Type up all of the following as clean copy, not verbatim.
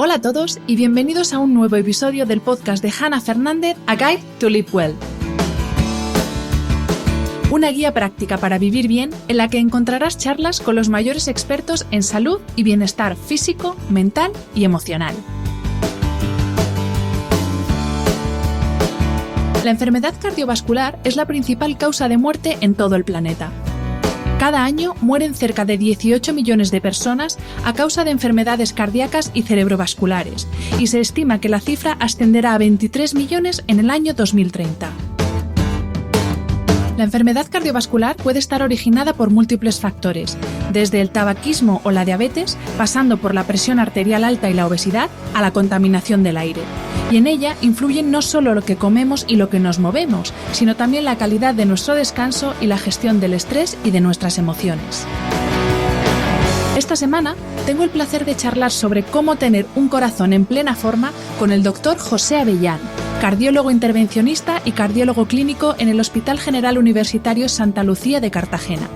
Hola a todos y bienvenidos a un nuevo episodio del podcast de Hannah Fernández, A Guide to Live Well. Una guía práctica para vivir bien en la que encontrarás charlas con los mayores expertos en salud y bienestar físico, mental y emocional. La enfermedad cardiovascular es la principal causa de muerte en todo el planeta. Cada año mueren cerca de 18 millones de personas a causa de enfermedades cardíacas y cerebrovasculares, y se estima que la cifra ascenderá a 23 millones en el año 2030. La enfermedad cardiovascular puede estar originada por múltiples factores, desde el tabaquismo o la diabetes, pasando por la presión arterial alta y la obesidad, a la contaminación del aire. Y en ella influyen no solo lo que comemos y lo que nos movemos, sino también la calidad de nuestro descanso y la gestión del estrés y de nuestras emociones. Esta semana tengo el placer de charlar sobre cómo tener un corazón en plena forma con el Dr. José Avellán, cardiólogo intervencionista y cardiólogo clínico en el Hospital General Universitario Santa Lucía de Cartagena.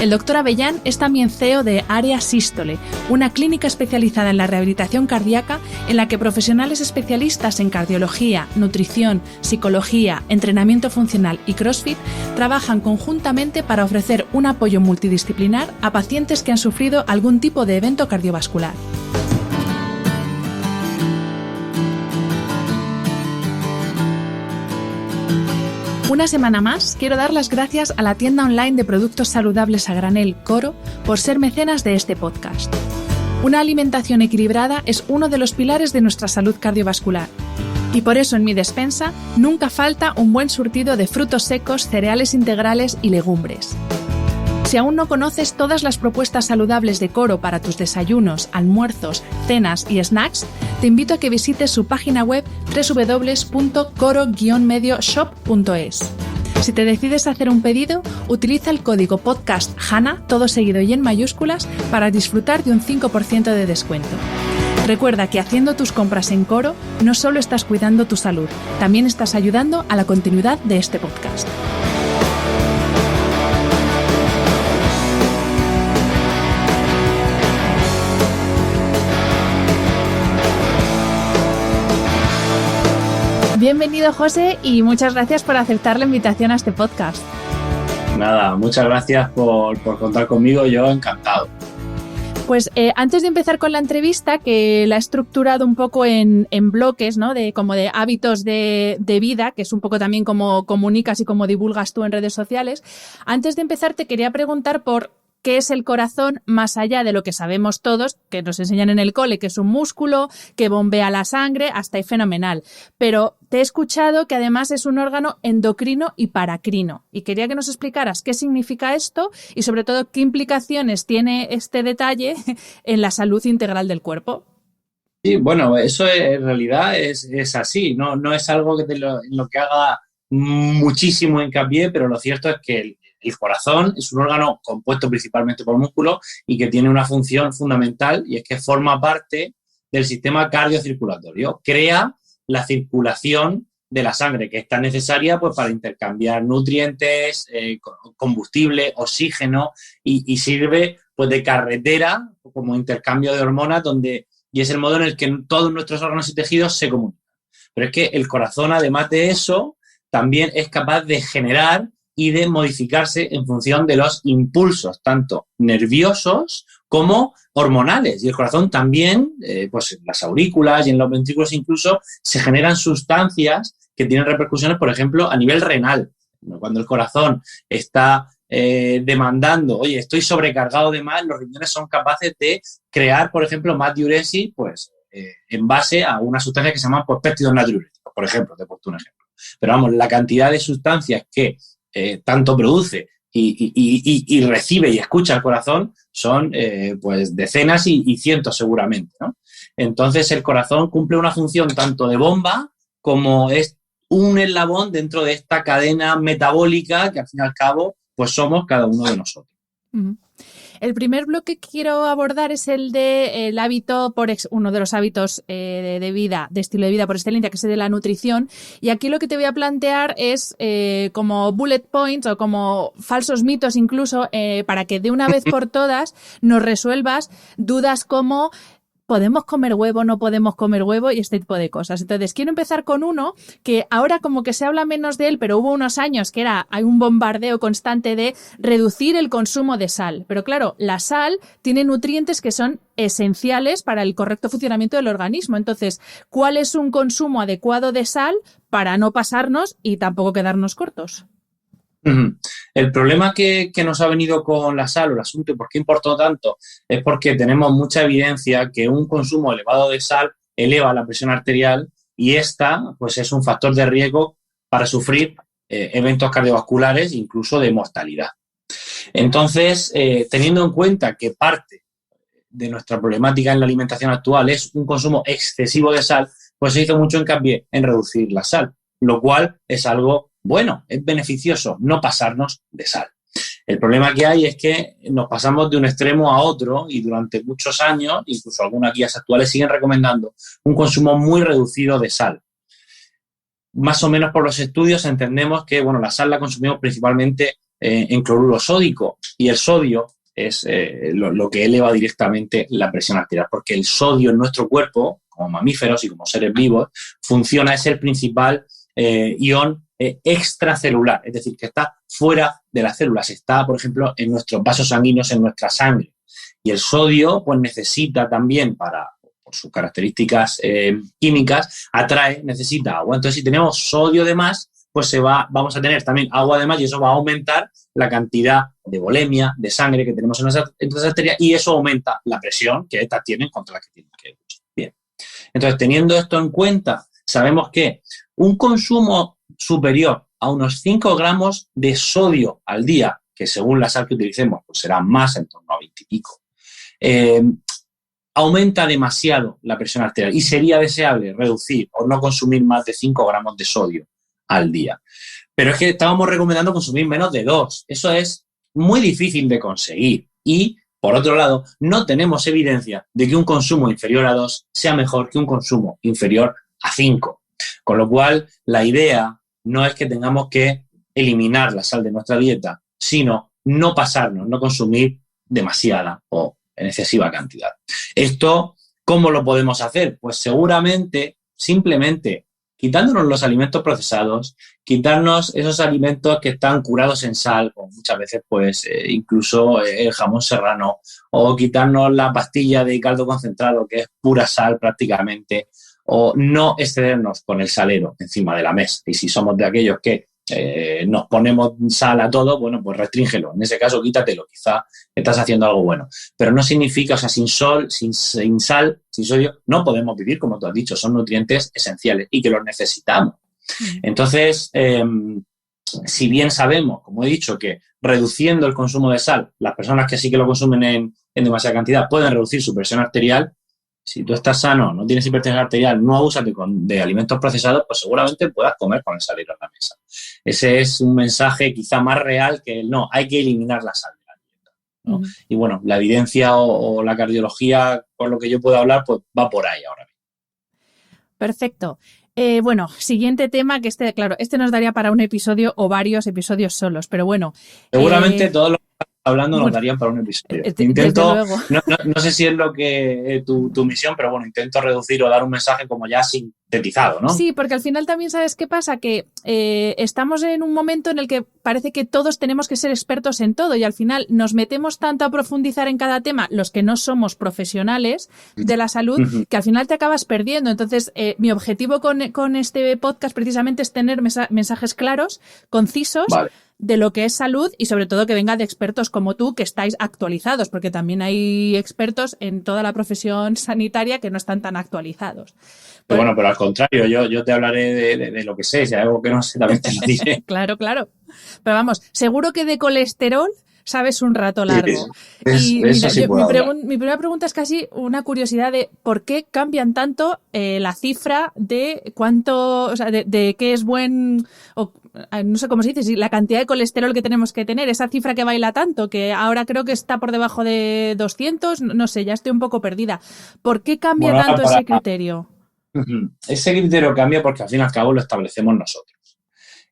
El Dr. Avellán es también CEO de Área Sístole, una clínica especializada en la rehabilitación cardíaca en la que profesionales especialistas en cardiología, nutrición, psicología, entrenamiento funcional y CrossFit trabajan conjuntamente para ofrecer un apoyo multidisciplinar a pacientes que han sufrido algún tipo de evento cardiovascular. Una semana más, quiero dar las gracias a la tienda online de productos saludables a granel Coro por ser mecenas de este podcast. Una alimentación equilibrada es uno de los pilares de nuestra salud cardiovascular. Y por eso en mi despensa nunca falta un buen surtido de frutos secos, cereales integrales y legumbres. Si aún no conoces todas las propuestas saludables de Coro para tus desayunos, almuerzos, cenas y snacks, te invito a que visites su página web www.coro-medioshop.es. Si te decides hacer un pedido, utiliza el código podcast HANNAH, todo seguido y en mayúsculas, para disfrutar de un 5% de descuento. Recuerda que haciendo tus compras en Coro, no solo estás cuidando tu salud, también estás ayudando a la continuidad de este podcast. Bienvenido, José, y muchas gracias por aceptar la invitación a este podcast. Nada, muchas gracias por contar conmigo, yo encantado. Pues antes de empezar con la entrevista, que la he estructurado un poco en bloques, ¿no? Como de hábitos de vida, que es un poco también como comunicas y como divulgas tú en redes sociales. Antes de empezar, te quería preguntar por qué es el corazón, más allá de lo que sabemos todos, que nos enseñan en el cole, que es un músculo, que bombea la sangre, hasta ahí fenomenal. Pero te he escuchado que además es un órgano endocrino y paracrino. Y quería que nos explicaras qué significa esto y sobre todo qué implicaciones tiene este detalle en la salud integral del cuerpo. Sí, bueno, eso en realidad es así, no es algo en lo que haga muchísimo hincapié, pero lo cierto es que el corazón es un órgano compuesto principalmente por músculos y que tiene una función fundamental, y es que forma parte del sistema cardiocirculatorio. Crea la circulación de la sangre, que es tan necesaria pues, para intercambiar nutrientes, combustible, oxígeno, y sirve pues, de carretera como intercambio de hormonas, y es el modo en el que todos nuestros órganos y tejidos se comunican. Pero es que el corazón, además de eso, también es capaz de generar y de modificarse en función de los impulsos, tanto nerviosos como hormonales. Y el corazón también, pues en las aurículas y en los ventrículos incluso, se generan sustancias que tienen repercusiones, por ejemplo, a nivel renal. Cuando el corazón está demandando, oye, estoy sobrecargado de más, los riñones son capaces de crear, por ejemplo, más diuresis, pues en base a una sustancia que se llama pues, péptidos natriuréticos, por ejemplo, te he puesto un ejemplo. Pero vamos, la cantidad de sustancias que tanto produce y recibe y escucha el corazón son pues decenas y cientos seguramente, ¿no? Entonces el corazón cumple una función tanto de bomba como es un eslabón dentro de esta cadena metabólica que al fin y al cabo pues somos cada uno de nosotros. Uh-huh. El primer bloque que quiero abordar es el de el hábito uno de los hábitos de vida, de estilo de vida por excelencia, que es el de la nutrición. Y aquí lo que te voy a plantear es como bullet points o como falsos mitos incluso, para que de una vez por todas nos resuelvas dudas como podemos comer huevo, no podemos comer huevo y este tipo de cosas. Entonces, quiero empezar con uno que ahora como que se habla menos de él, pero hubo unos años que hay un bombardeo constante de reducir el consumo de sal. Pero claro, la sal tiene nutrientes que son esenciales para el correcto funcionamiento del organismo. Entonces, ¿cuál es un consumo adecuado de sal para no pasarnos y tampoco quedarnos cortos? El problema que nos ha venido con la sal o el asunto y por qué importó tanto es porque tenemos mucha evidencia que un consumo elevado de sal eleva la presión arterial y esta pues es un factor de riesgo para sufrir eventos cardiovasculares, incluso de mortalidad. Entonces, teniendo en cuenta que parte de nuestra problemática en la alimentación actual es un consumo excesivo de sal, pues se hizo mucho hincapié en reducir la sal, lo cual es algo bueno, es beneficioso no pasarnos de sal. El problema que hay es que nos pasamos de un extremo a otro y durante muchos años, incluso algunas guías actuales siguen recomendando un consumo muy reducido de sal. Más o menos por los estudios entendemos que la sal la consumimos principalmente en cloruro sódico y el sodio es lo que eleva directamente la presión arterial, porque el sodio en nuestro cuerpo, como mamíferos y como seres vivos, es el principal ion extracelular, es decir, que está fuera de las células, está, por ejemplo, en nuestros vasos sanguíneos, en nuestra sangre. Y el sodio, pues necesita también por sus características químicas, necesita agua. Entonces, si tenemos sodio de más, pues vamos a tener también agua de más y eso va a aumentar la cantidad de volemia, de sangre que tenemos en nuestras arterias y eso aumenta la presión que estas tienen contra la que tienen que luchar. Bien. Entonces, teniendo esto en cuenta, sabemos que un consumo superior a unos 5 gramos de sodio al día, que según la sal que utilicemos, pues será más, en torno a 20 y pico, aumenta demasiado la presión arterial y sería deseable reducir o no consumir más de 5 gramos de sodio al día. Pero es que estábamos recomendando consumir menos de 2. Eso es muy difícil de conseguir y, por otro lado, no tenemos evidencia de que un consumo inferior a 2 sea mejor que un consumo inferior a 5. Con lo cual, la idea no es que tengamos que eliminar la sal de nuestra dieta, sino no pasarnos, no consumir demasiada o en excesiva cantidad. Esto, ¿cómo lo podemos hacer? Pues seguramente, simplemente, quitándonos los alimentos procesados, quitarnos esos alimentos que están curados en sal, como muchas veces, pues, incluso el jamón serrano, o quitarnos la pastilla de caldo concentrado, que es pura sal prácticamente, o no excedernos con el salero encima de la mesa. Y si somos de aquellos que nos ponemos sal a todo, bueno, pues restríngelo. En ese caso, quítatelo. Quizá estás haciendo algo bueno. Pero no significa, sin sal, sin sodio, no podemos vivir, como tú has dicho. Son nutrientes esenciales y que los necesitamos. Entonces, si bien sabemos, como he dicho, que reduciendo el consumo de sal, las personas que sí que lo consumen en demasiada cantidad pueden reducir su presión arterial. Si tú estás sano, no tienes hipertensión arterial, no abusas de alimentos procesados, pues seguramente puedas comer con el salero en la mesa. Ese es un mensaje quizá más real que el no, hay que eliminar la sal de la dieta, ¿no? Y bueno, la evidencia o la cardiología, por lo que yo puedo hablar, pues va por ahí ahora mismo. Perfecto. Siguiente tema, que claro, nos daría para un episodio o varios episodios solos, pero bueno. Seguramente todos los hablando nos darían para un episodio. Intento, no sé si es lo que tu misión, pero bueno, intento reducir o dar un mensaje como ya sintetizado, ¿no? Sí, porque al final también sabes qué pasa, que estamos en un momento en el que parece que todos tenemos que ser expertos en todo y al final nos metemos tanto a profundizar en cada tema, los que no somos profesionales de la salud, que al final te acabas perdiendo. Entonces, mi objetivo con este podcast precisamente es tener mensajes claros, concisos, vale, de lo que es salud y sobre todo que venga de expertos como tú que estáis actualizados, porque también hay expertos en toda la profesión sanitaria que no están tan actualizados. Pero bueno, pero al contrario, yo te hablaré de lo que sé, si hay algo que no sé también te lo diré. Claro. Pero vamos, seguro que de colesterol sabes un rato largo. Sí, mi primera pregunta es casi una curiosidad de por qué cambian tanto la cifra de cuánto, o sea, de qué es buen, o no sé cómo se dice, si la cantidad de colesterol que tenemos que tener, esa cifra que baila tanto, que ahora creo que está por debajo de 200, no sé, ya estoy un poco perdida. ¿Por qué cambia tanto ese criterio? Ese criterio cambia porque al fin y al cabo lo establecemos nosotros.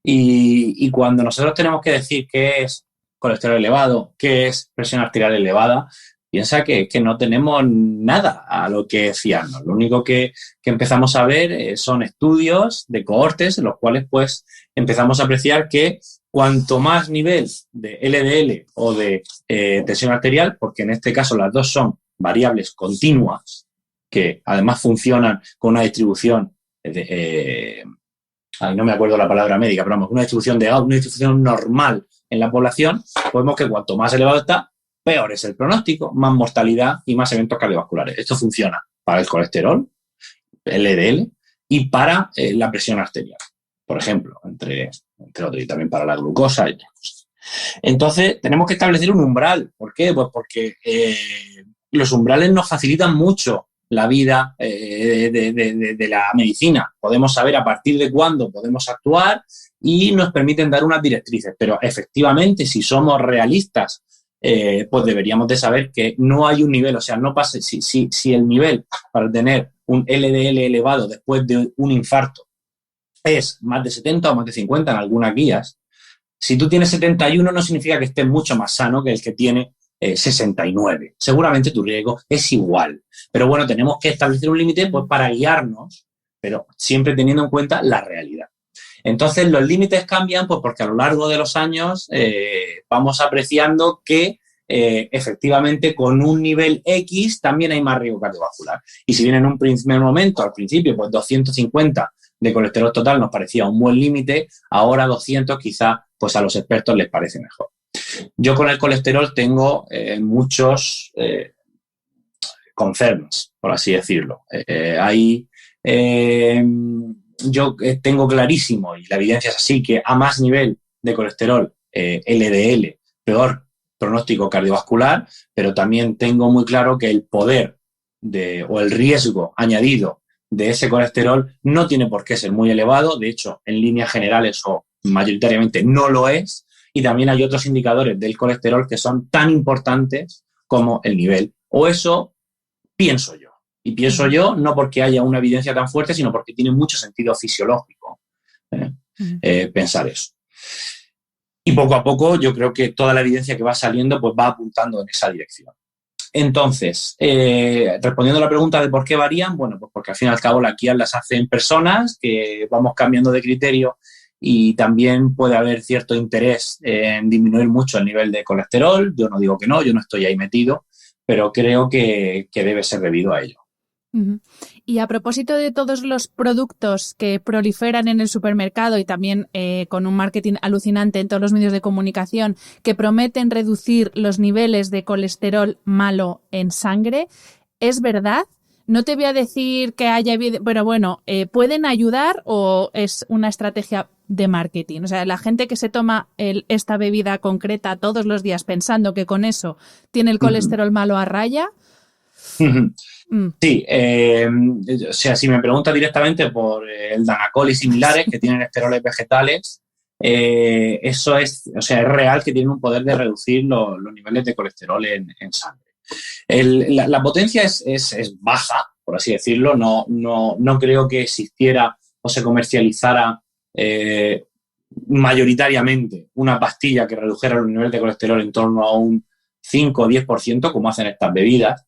Y cuando nosotros tenemos que decir qué es colesterol elevado, qué es presión arterial elevada, piensa que no tenemos nada a lo que fiarnos. Lo único que empezamos a ver son estudios de cohortes en los cuales pues empezamos a apreciar que cuanto más nivel de LDL o de tensión arterial, porque en este caso las dos son variables continuas, que además funcionan con una distribución no me acuerdo la palabra médica, pero vamos, una distribución normal en la población, podemos que cuanto más elevado está, peor es el pronóstico, más mortalidad y más eventos cardiovasculares. Esto funciona para el colesterol, LDL, y para la presión arterial, por ejemplo, entre otros, y también para la glucosa y otras cosas. Entonces, tenemos que establecer un umbral. ¿Por qué? Pues porque los umbrales nos facilitan mucho la vida de la medicina. Podemos saber a partir de cuándo podemos actuar y nos permiten dar unas directrices. Pero efectivamente, si somos realistas, pues deberíamos de saber que no hay un nivel, o sea, no pase, si el nivel para tener un LDL elevado después de un infarto es más de 70 o más de 50 en algunas guías, si tú tienes 71 no significa que estés mucho más sano que el que tiene 69. Seguramente tu riesgo es igual. Pero bueno, tenemos que establecer un límite pues, para guiarnos, pero siempre teniendo en cuenta la realidad. Entonces, los límites cambian pues, porque a lo largo de los años vamos apreciando que efectivamente con un nivel X también hay más riesgo cardiovascular. Y si bien en un primer momento, al principio, pues 250 de colesterol total nos parecía un buen límite, ahora 200 quizá pues a los expertos les parece mejor. Yo con el colesterol tengo muchos concerns, por así decirlo. Yo tengo clarísimo, y la evidencia es así, que a más nivel de colesterol LDL, peor pronóstico cardiovascular, pero también tengo muy claro que el poder o el riesgo añadido de ese colesterol no tiene por qué ser muy elevado. De hecho, en líneas generales o mayoritariamente no lo es. Y también hay otros indicadores del colesterol que son tan importantes como el nivel. O eso pienso yo. Y pienso yo no porque haya una evidencia tan fuerte, sino porque tiene mucho sentido fisiológico pensar eso. Y poco a poco yo creo que toda la evidencia que va saliendo pues va apuntando en esa dirección. Entonces, respondiendo a la pregunta de por qué varían, bueno, pues porque al fin y al cabo las guías las hacen personas que vamos cambiando de criterio y también puede haber cierto interés en disminuir mucho el nivel de colesterol. Yo no digo que no, yo no estoy ahí metido, pero creo que debe ser debido a ello. Y a propósito de todos los productos que proliferan en el supermercado y también con un marketing alucinante en todos los medios de comunicación que prometen reducir los niveles de colesterol malo en sangre, ¿es verdad? No te voy a decir que haya evidencia, pero bueno, ¿pueden ayudar o es una estrategia de marketing? O sea, la gente que se toma esta bebida concreta todos los días pensando que con eso tiene el colesterol malo a raya. Sí, o sea, si me preguntas directamente por el Danacol y similares que tienen esteroles vegetales, eso es, o sea, es real que tienen un poder de reducir los niveles de colesterol en sangre. La potencia es baja, por así decirlo. No creo que existiera o se comercializara mayoritariamente una pastilla que redujera los niveles de colesterol en torno a un 5 o 10%, como hacen estas bebidas.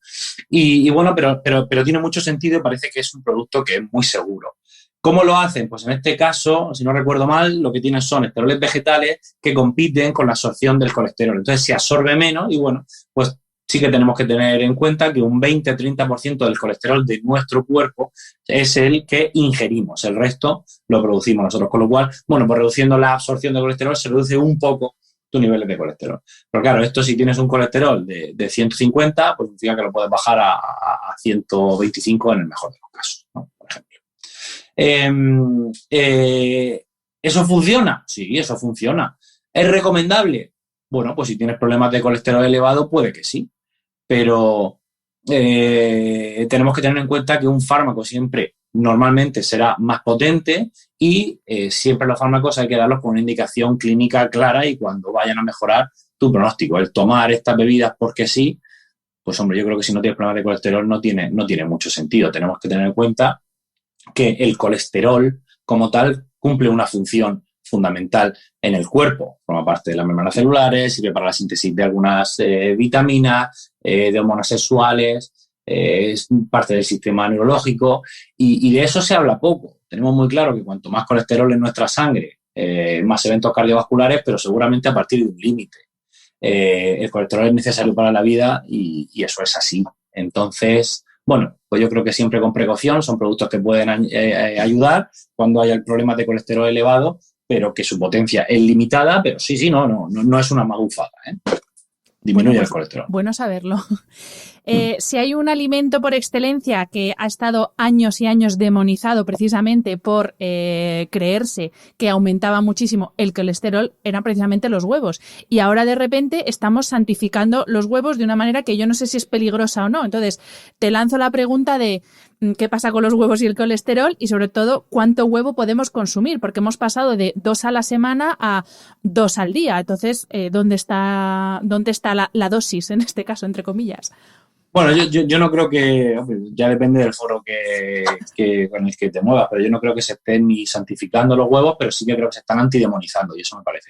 Y bueno, pero tiene mucho sentido y parece que es un producto que es muy seguro. ¿Cómo lo hacen? Pues en este caso, si no recuerdo mal, lo que tienen son esteroles vegetales que compiten con la absorción del colesterol. Entonces se absorbe menos y bueno, pues sí que tenemos que tener en cuenta que un 20-30% del colesterol de nuestro cuerpo es el que ingerimos. El resto lo producimos nosotros. Con lo cual, bueno, pues reduciendo la absorción de colesterol se reduce un poco tus niveles de colesterol. Pero claro, esto si tienes un colesterol de 150, pues significa que lo puedes bajar a 125 en el mejor de los casos, ¿no? Por ejemplo. ¿Eso funciona? Sí, eso funciona. ¿Es recomendable? Bueno, pues si tienes problemas de colesterol elevado, puede que sí. Pero tenemos que tener en cuenta que un fármaco siempre normalmente será más potente y siempre los fármacos hay que darlos con una indicación clínica clara y cuando vayan a mejorar tu pronóstico. El tomar estas bebidas porque sí, pues hombre, yo creo que si no tienes problemas de colesterol no tiene mucho sentido. Tenemos que tener en cuenta que el colesterol como tal cumple una función fundamental en el cuerpo. Forma parte de las membranas celulares, sirve para la síntesis de algunas vitaminas, de hormonas sexuales, es parte del sistema neurológico y de eso se habla poco. Tenemos muy claro que cuanto más colesterol en nuestra sangre, más eventos cardiovasculares, pero seguramente a partir de un límite. El colesterol es necesario para la vida y eso es así. Entonces, bueno, pues yo creo que siempre con precaución, son productos que pueden ayudar cuando haya problemas de colesterol elevado, pero que su potencia es limitada, pero sí, no es una magufada, ¿eh? Disminuye el colesterol. Bueno saberlo. Si hay un alimento por excelencia que ha estado años y años demonizado precisamente por creerse que aumentaba muchísimo el colesterol, eran precisamente los huevos. Y ahora de repente estamos santificando los huevos de una manera que yo no sé si es peligrosa o no. Entonces, te lanzo la pregunta de qué pasa con los huevos y el colesterol y sobre todo cuánto huevo podemos consumir, porque hemos pasado de 2 a la semana a 2 al día. Entonces, ¿dónde está la dosis en este caso, entre comillas? Bueno, yo no creo que, hombre, ya depende del foro con el que te muevas, pero yo no creo que se estén ni santificando los huevos, pero sí que creo que se están antidemonizando y eso me parece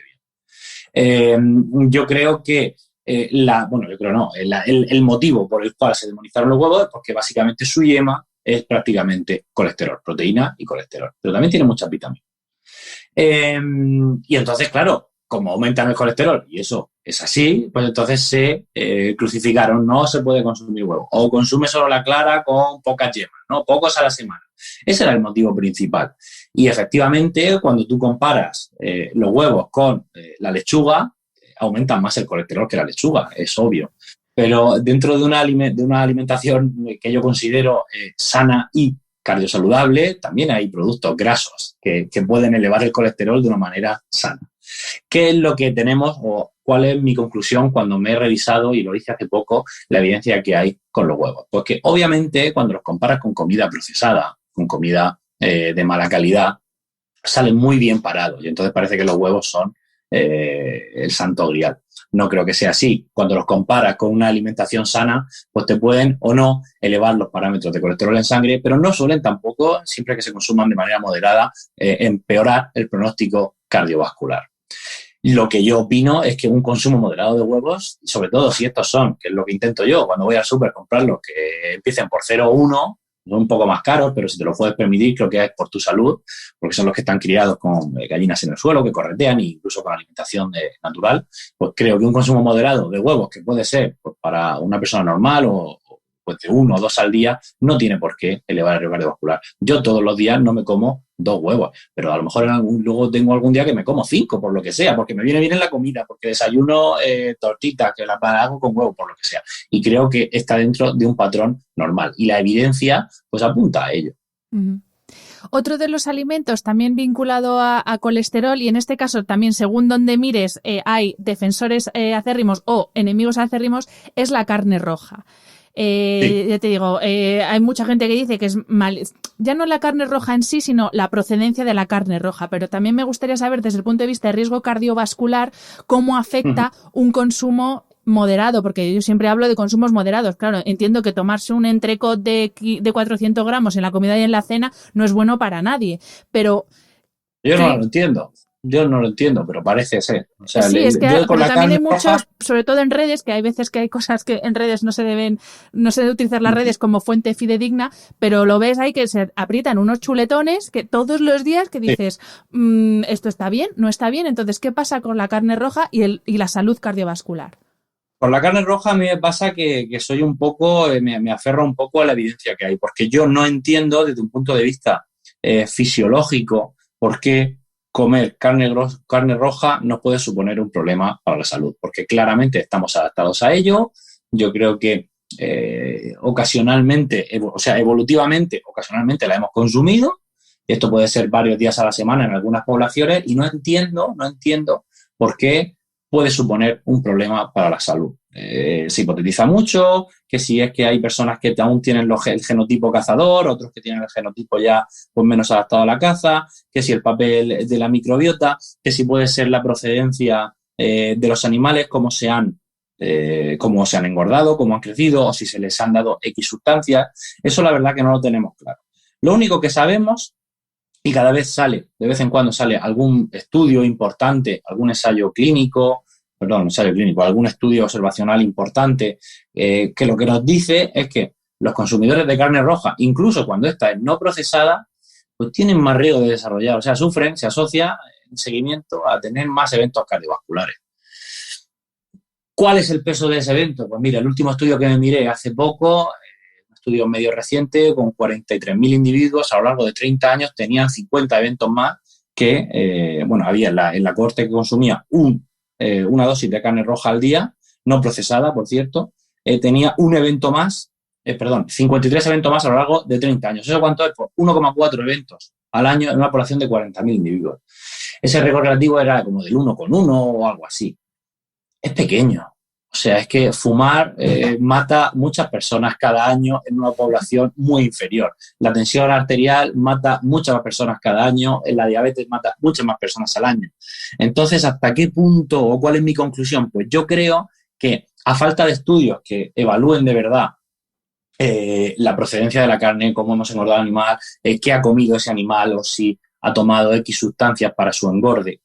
bien. Yo creo que el motivo por el cual se demonizaron los huevos es porque básicamente su yema es prácticamente colesterol, proteína y colesterol, pero también tiene muchas vitaminas. Y entonces, claro, como aumentan el colesterol, y eso es así, pues entonces se crucificaron, no se puede consumir huevo, o consume solo la clara con pocas yemas, ¿no? Pocos a la semana. Ese era el motivo principal. Y efectivamente, cuando tú comparas los huevos con la lechuga, aumentan más el colesterol que la lechuga, es obvio. Pero dentro de una alimentación que yo considero sana y cardiosaludable, también hay productos grasos que pueden elevar el colesterol de una manera sana. ¿Qué es lo que tenemos o cuál es mi conclusión cuando me he revisado, y lo hice hace poco, la evidencia que hay con los huevos? Porque obviamente cuando los comparas con comida procesada, con comida de mala calidad, salen muy bien parados y entonces parece que los huevos son el santo grial. No creo que sea así. Cuando los comparas con una alimentación sana, pues te pueden o no elevar los parámetros de colesterol en sangre, pero no suelen tampoco, siempre que se consuman de manera moderada, empeorar el pronóstico cardiovascular. Lo que yo opino es que un consumo moderado de huevos, sobre todo si estos son, que es lo que intento yo cuando voy al súper comprarlos, que empiecen por 0,1, son un poco más caros, pero si te lo puedes permitir, creo que es por tu salud, porque son los que están criados con gallinas en el suelo, que corretean, e incluso con alimentación natural, pues creo que un consumo moderado de huevos, que puede ser pues, para una persona normal o pues de 1 o 2 al día, no tiene por qué elevar el riesgo cardiovascular. Yo todos los días no me como 2 huevos, pero a lo mejor luego tengo algún día que me como 5, por lo que sea, porque me viene bien en la comida, porque desayuno tortitas, que las hago con huevo, por lo que sea. Y creo que está dentro de un patrón normal. Y la evidencia pues apunta a ello. Uh-huh. Otro de los alimentos también vinculado a colesterol, y en este caso también según donde mires hay defensores acérrimos o enemigos acérrimos, es la carne roja. Sí. Ya te digo, hay mucha gente que dice que es mal, ya no la carne roja en sí, sino la procedencia de la carne roja, pero también me gustaría saber desde el punto de vista de riesgo cardiovascular cómo afecta un consumo moderado, porque yo siempre hablo de consumos moderados. Claro, entiendo que tomarse un entrecot de 400 gramos en la comida y en la cena no es bueno para nadie, pero... Yo no lo entiendo. Yo no lo entiendo, pero parece ser. O sea, sí, es que pero también hay muchos, sobre todo en redes, que hay veces que hay cosas que en redes no se debe utilizar las redes como fuente fidedigna, pero lo ves ahí que se aprietan unos chuletones que todos los días que dices, esto está bien, no está bien. Entonces, ¿qué pasa con la carne roja y la salud cardiovascular? Con la carne roja a mí me pasa que soy un poco, me aferro un poco a la evidencia que hay, porque yo no entiendo desde un punto de vista fisiológico por qué comer carne roja no puede suponer un problema para la salud, porque claramente estamos adaptados a ello. Yo creo que ocasionalmente, evolutivamente, ocasionalmente la hemos consumido. Esto puede ser varios días a la semana en algunas poblaciones y no entiendo por qué puede suponer un problema para la salud. Se hipotetiza mucho que si es que hay personas que aún tienen el genotipo cazador, otros que tienen el genotipo ya pues, menos adaptado a la caza, que si el papel de la microbiota, que si puede ser la procedencia de los animales, cómo se han engordado, cómo han crecido o si se les han dado X sustancias. Eso la verdad que no lo tenemos claro. Lo único que sabemos y cada vez sale, de vez en cuando sale algún estudio importante, algún algún estudio observacional importante, que lo que nos dice es que los consumidores de carne roja, incluso cuando esta es no procesada, pues tienen más riesgo de desarrollar, o sea, se asocia en seguimiento a tener más eventos cardiovasculares. ¿Cuál es el peso de ese evento? Pues mira, el último estudio que me miré hace poco, un estudio medio reciente, con 43.000 individuos, a lo largo de 30 años tenían 50 eventos más que, había en la cohorte que consumía una dosis de carne roja al día, no procesada, por cierto, tenía 53 eventos más a lo largo de 30 años. ¿Eso cuánto es? Pues 1,4 eventos al año en una población de 40.000 individuos. Ese récord relativo era como del 1,1 o algo así. Es pequeño. O sea, es que fumar mata muchas personas cada año en una población muy inferior. La tensión arterial mata muchas más personas cada año, la diabetes mata muchas más personas al año. Entonces, ¿hasta qué punto o cuál es mi conclusión? Pues yo creo que a falta de estudios que evalúen de verdad la procedencia de la carne, cómo hemos engordado al animal, qué ha comido ese animal o si ha tomado X sustancias para su engorde,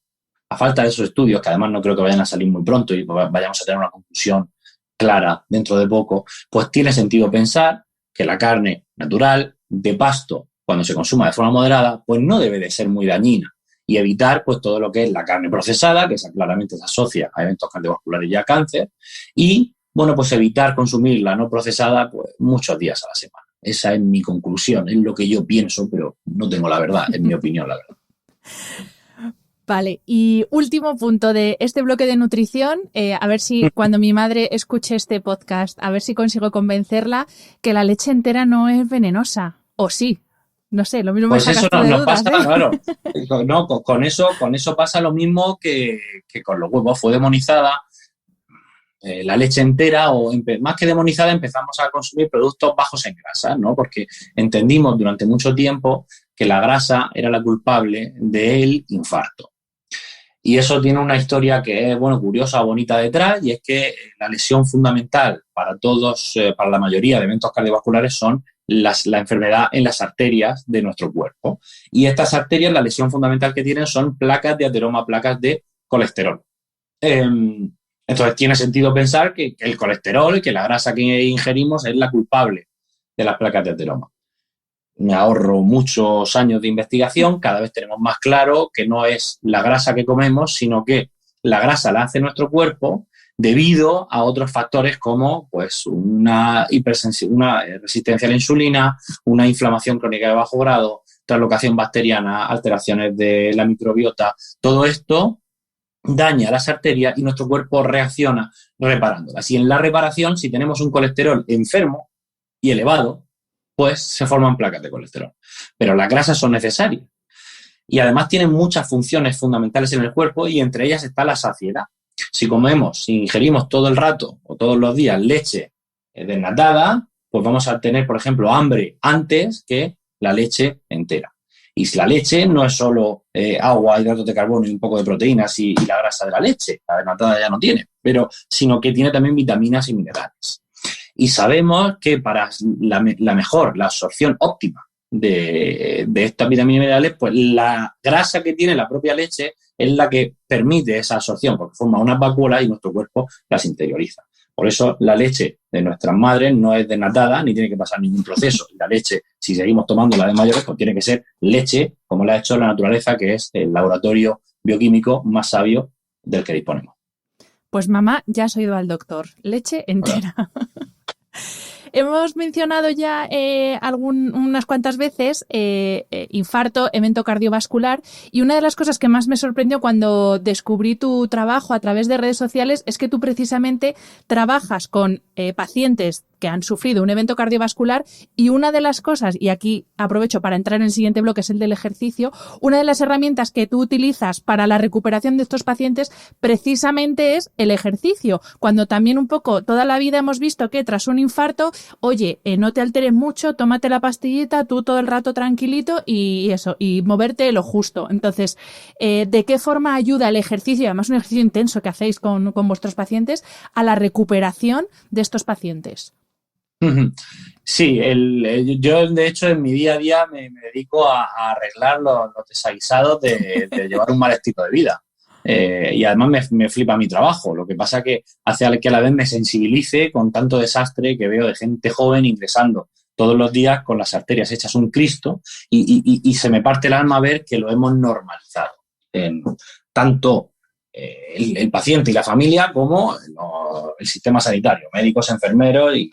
a falta de esos estudios, que además no creo que vayan a salir muy pronto y vayamos a tener una conclusión clara dentro de poco, pues tiene sentido pensar que la carne natural de pasto, cuando se consuma de forma moderada, pues no debe de ser muy dañina y evitar pues todo lo que es la carne procesada, que esa claramente se asocia a eventos cardiovasculares y a cáncer, y pues evitar consumir la no procesada pues muchos días a la semana. Esa es mi conclusión, es lo que yo pienso, pero no tengo la verdad, es mi opinión la verdad. Vale, y último punto de este bloque de nutrición, a ver si cuando mi madre escuche este podcast, a ver si consigo convencerla que la leche entera no es venenosa, o sí. No sé, lo mismo pues me eso no pasa, claro. No, con eso pasa lo mismo que con los huevos. Fue demonizada la leche entera, o más que demonizada, empezamos a consumir productos bajos en grasa, ¿no? Porque entendimos durante mucho tiempo que la grasa era la culpable del infarto. Y eso tiene una historia que es, curiosa o bonita detrás, y es que la lesión fundamental para para la mayoría de eventos cardiovasculares son la enfermedad en las arterias de nuestro cuerpo. Y estas arterias, la lesión fundamental que tienen son placas de ateroma, placas de colesterol. Entonces tiene sentido pensar que el colesterol, que la grasa que ingerimos es la culpable de las placas de ateroma. Me ahorro muchos años de investigación, cada vez tenemos más claro que no es la grasa que comemos, sino que la grasa la hace nuestro cuerpo debido a otros factores como pues una resistencia a la insulina, una inflamación crónica de bajo grado, translocación bacteriana, alteraciones de la microbiota. Todo esto daña las arterias y nuestro cuerpo reacciona reparándolas. Y en la reparación, si tenemos un colesterol enfermo y elevado, pues se forman placas de colesterol. Pero las grasas son necesarias. Y además tienen muchas funciones fundamentales en el cuerpo, y entre ellas está la saciedad. Si ingerimos todo el rato o todos los días leche desnatada, pues vamos a tener, por ejemplo, hambre antes que la leche entera. Y si la leche no es solo agua, hidratos de carbono y un poco de proteínas y la grasa de la leche, la desnatada ya no tiene, sino que tiene también vitaminas y minerales. Y sabemos que para la absorción óptima de estas vitaminas y minerales, pues la grasa que tiene la propia leche es la que permite esa absorción, porque forma unas vacuolas y nuestro cuerpo las interioriza. Por eso la leche de nuestras madres no es desnatada ni tiene que pasar ningún proceso. Y la leche, si seguimos tomando la de mayores, pues tiene que ser leche, como la ha hecho la naturaleza, que es el laboratorio bioquímico más sabio del que disponemos. Pues mamá, ya has oído al doctor. Leche entera. Bueno. Hemos mencionado ya unas cuantas veces infarto, evento cardiovascular, y una de las cosas que más me sorprendió cuando descubrí tu trabajo a través de redes sociales es que tú precisamente trabajas con pacientes que han sufrido un evento cardiovascular, y una de las cosas, y aquí aprovecho para entrar en el siguiente bloque, es el del ejercicio. Una de las herramientas que tú utilizas para la recuperación de estos pacientes precisamente es el ejercicio, cuando también un poco toda la vida hemos visto que tras un infarto, oye, no te alteres mucho, tómate la pastillita, tú todo el rato tranquilito y eso, y moverte lo justo. Entonces, ¿de qué forma ayuda el ejercicio, además un ejercicio intenso que hacéis con vuestros pacientes, a la recuperación de estos pacientes? Sí, yo de hecho en mi día a día me dedico a arreglar los desaguisados de llevar un mal estilo de vida. Y además me flipa mi trabajo. Lo que pasa que hace que a la vez me sensibilice con tanto desastre que veo de gente joven ingresando todos los días con las arterias hechas un Cristo y se me parte el alma ver que lo hemos normalizado. Tanto el paciente y la familia como el sistema sanitario, médicos, enfermeros y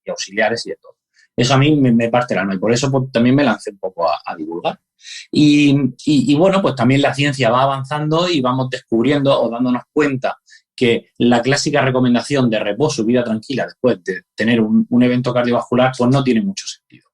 auxiliares y de todo. Eso a mí me parte el alma y por eso pues, también me lancé un poco a divulgar. Y bueno, pues también la ciencia va avanzando y vamos descubriendo o dándonos cuenta que la clásica recomendación de reposo y vida tranquila después de tener un evento cardiovascular pues no tiene mucho sentido.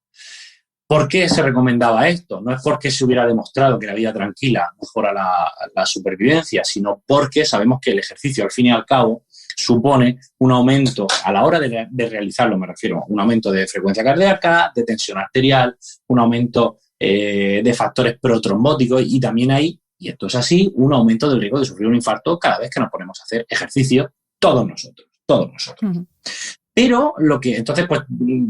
¿Por qué se recomendaba esto? No es porque se hubiera demostrado que la vida tranquila mejora la supervivencia, sino porque sabemos que el ejercicio, al fin y al cabo, supone un aumento, a la hora de realizarlo, me refiero, un aumento de frecuencia cardíaca, de tensión arterial, un aumento de factores protrombóticos y también hay, y esto es así, un aumento del riesgo de sufrir un infarto cada vez que nos ponemos a hacer ejercicio, todos nosotros. Uh-huh. Pero lo que entonces pues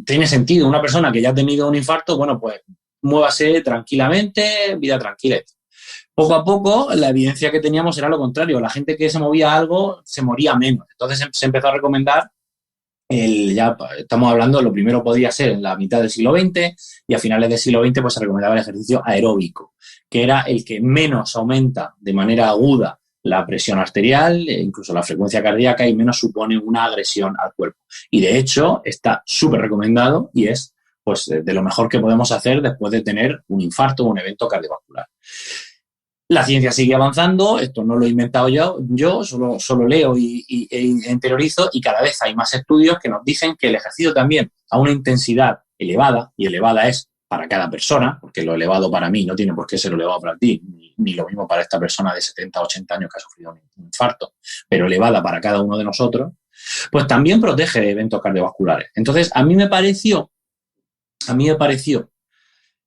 tiene sentido, una persona que ya ha tenido un infarto, bueno, pues muévase tranquilamente, vida tranquila. Poco a poco la evidencia que teníamos era lo contrario, la gente que se movía algo se moría menos. Entonces se empezó a recomendar, ya estamos hablando, lo primero podía ser en la mitad del siglo XX y a finales del siglo XX pues se recomendaba el ejercicio aeróbico, que era el que menos aumenta de manera aguda la presión arterial, incluso la frecuencia cardíaca y menos supone una agresión al cuerpo. Y de hecho está súper recomendado y es pues de lo mejor que podemos hacer después de tener un infarto o un evento cardiovascular. La ciencia sigue avanzando, esto no lo he inventado yo solo leo e interiorizo y cada vez hay más estudios que nos dicen que el ejercicio también a una intensidad elevada, y elevada es para cada persona, porque lo elevado para mí no tiene por qué ser elevado para ti, ni lo mismo para esta persona de 70 o 80 años que ha sufrido un infarto, pero elevada para cada uno de nosotros, pues también protege de eventos cardiovasculares. Entonces, a mí me pareció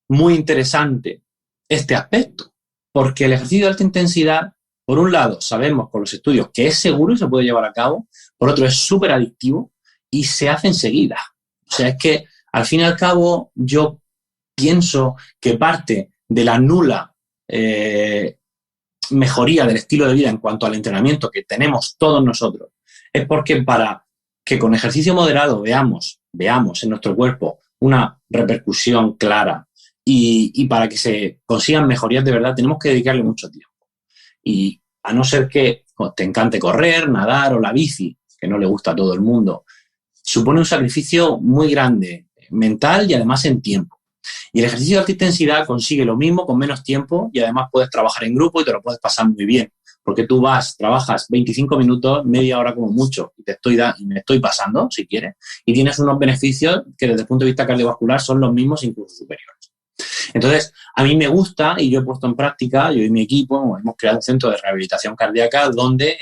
muy interesante este aspecto, porque el ejercicio de alta intensidad, por un lado, sabemos con los estudios que es seguro y se puede llevar a cabo, por otro, es súper adictivo y se hace enseguida. O sea, es que, al fin y al cabo, yo pienso que parte de la nula mejoría del estilo de vida en cuanto al entrenamiento que tenemos todos nosotros es porque para que con ejercicio moderado veamos en nuestro cuerpo una repercusión clara y para que se consigan mejorías de verdad tenemos que dedicarle mucho tiempo. Y a no ser que te encante correr, nadar o la bici, que no le gusta a todo el mundo, supone un sacrificio muy grande, mental y además en tiempo. Y el ejercicio de alta intensidad consigue lo mismo con menos tiempo y además puedes trabajar en grupo y te lo puedes pasar muy bien. Porque tú trabajas 25 minutos, media hora como mucho, y me estoy pasando, si quieres, y tienes unos beneficios que desde el punto de vista cardiovascular son los mismos, incluso superiores. Entonces, a mí me gusta y yo he puesto en práctica, yo y mi equipo hemos creado un centro de rehabilitación cardíaca donde